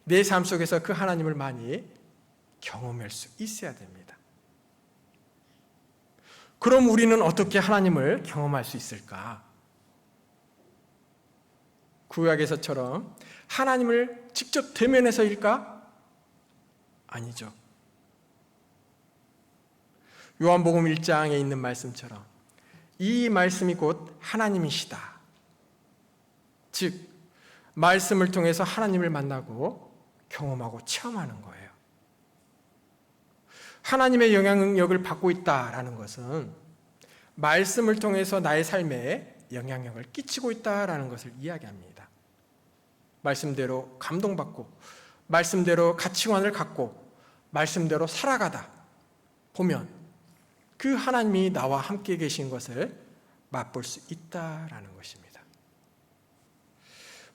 내 삶 속에서 그 하나님을 많이 경험할 수 있어야 됩니다. 그럼 우리는 어떻게 하나님을 경험할 수 있을까? 구약에서처럼 하나님을 직접 대면해서일까? 아니죠. 요한복음 1장에 있는 말씀처럼 이 말씀이 곧 하나님이시다. 즉 말씀을 통해서 하나님을 만나고 경험하고 체험하는 거예요. 하나님의 영향력을 받고 있다라는 것은 말씀을 통해서 나의 삶에 영향력을 끼치고 있다라는 것을 이야기합니다. 말씀대로 감동받고 말씀대로 가치관을 갖고 말씀대로 살아가다 보면 그 하나님이 나와 함께 계신 것을 맛볼 수 있다라는 것입니다.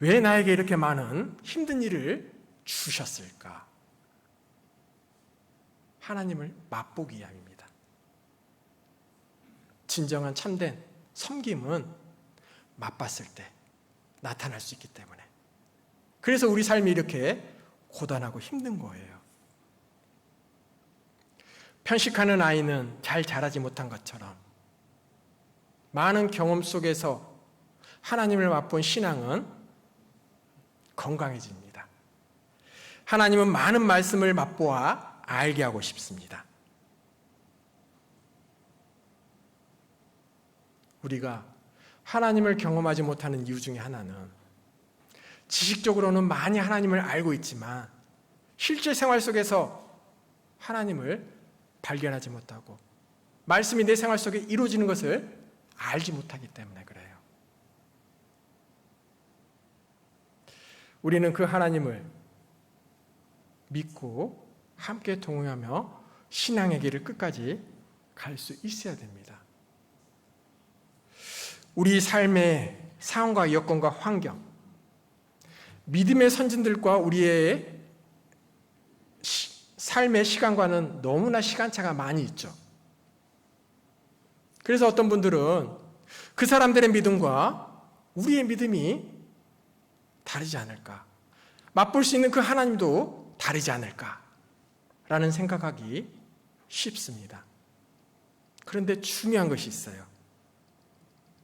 왜 나에게 이렇게 많은 힘든 일을 주셨을까? 하나님을 맛보기 위함입니다. 진정한 참된 섬김은 맛봤을 때 나타날 수 있기 때문에. 그래서 우리 삶이 이렇게 고단하고 힘든 거예요. 편식하는 아이는 잘 자라지 못한 것처럼 많은 경험 속에서 하나님을 맛본 신앙은 건강해집니다. 하나님은 많은 말씀을 맛보아 알게 하고 싶습니다. 우리가 하나님을 경험하지 못하는 이유 중에 하나는 지식적으로는 많이 하나님을 알고 있지만 실제 생활 속에서 하나님을 발견하지 못하고 말씀이 내 생활 속에 이루어지는 것을 알지 못하기 때문에 그래요. 우리는 그 하나님을 믿고 함께 동행하며 신앙의 길을 끝까지 갈 수 있어야 됩니다. 우리 삶의 상황과 여건과 환경, 믿음의 선진들과 우리의 삶의 시간과는 너무나 시간차가 많이 있죠. 그래서 어떤 분들은 그 사람들의 믿음과 우리의 믿음이 다르지 않을까, 맛볼 수 있는 그 하나님도 다르지 않을까라는 생각하기 쉽습니다. 그런데 중요한 것이 있어요.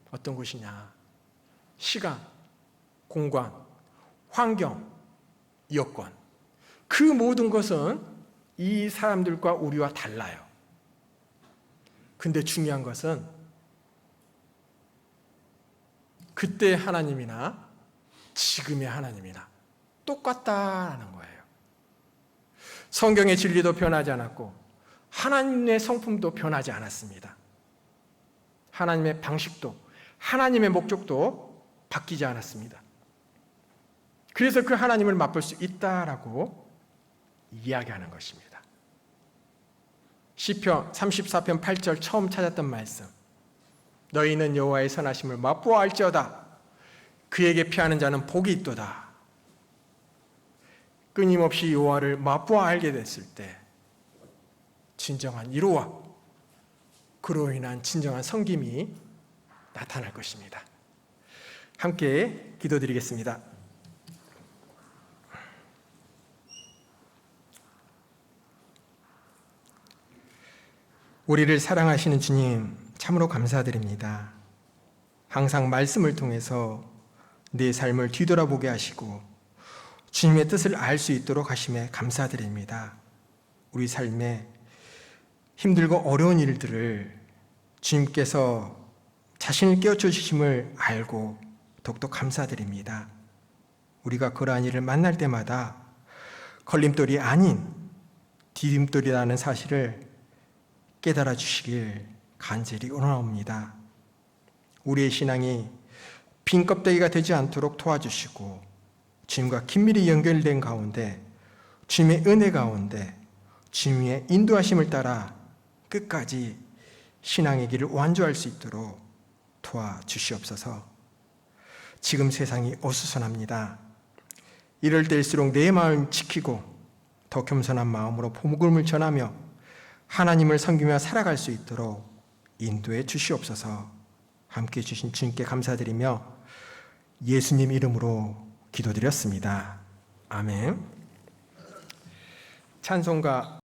어떤 것이냐? 시간, 공간, 환경, 여건, 그 모든 것은 이 사람들과 우리와 달라요. 근데 중요한 것은 그때의 하나님이나 지금의 하나님이나 똑같다라는 거예요. 성경의 진리도 변하지 않았고 하나님의 성품도 변하지 않았습니다. 하나님의 방식도, 하나님의 목적도 바뀌지 않았습니다. 그래서 그 하나님을 맛볼 수 있다라고 이야기하는 것입니다. 시편 34편 8절 처음 찾았던 말씀, 너희는 여호와의 선하심을 맛보아 알지어다. 그에게 피하는 자는 복이 있도다. 끊임없이 여호와를 맛보아 알게 됐을 때 진정한 위로와 그로 인한 진정한 섬김이 나타날 것입니다. 함께 기도드리겠습니다. 우리를 사랑하시는 주님, 참으로 감사드립니다. 항상 말씀을 통해서 내 삶을 뒤돌아보게 하시고 주님의 뜻을 알 수 있도록 하심에 감사드립니다. 우리 삶에 힘들고 어려운 일들을 주님께서 자신을 깨우쳐 주심을 알고 더욱더 감사드립니다. 우리가 그러한 일을 만날 때마다 걸림돌이 아닌 디딤돌이라는 사실을 깨달아 주시길 간절히 원하옵니다. 우리의 신앙이 빈 껍데기가 되지 않도록 도와주시고 주님과 긴밀히 연결된 가운데 주님의 은혜 가운데 주님의 인도하심을 따라 끝까지 신앙의 길을 완주할 수 있도록 도와주시옵소서. 지금 세상이 어수선합니다. 이럴 때일수록 내 마음 지키고 더 겸손한 마음으로 복음을 전하며 하나님을 섬기며 살아갈 수 있도록 인도해 주시옵소서. 함께해 주신 주님께 감사드리며 예수님 이름으로 기도드렸습니다. 아멘. 찬송가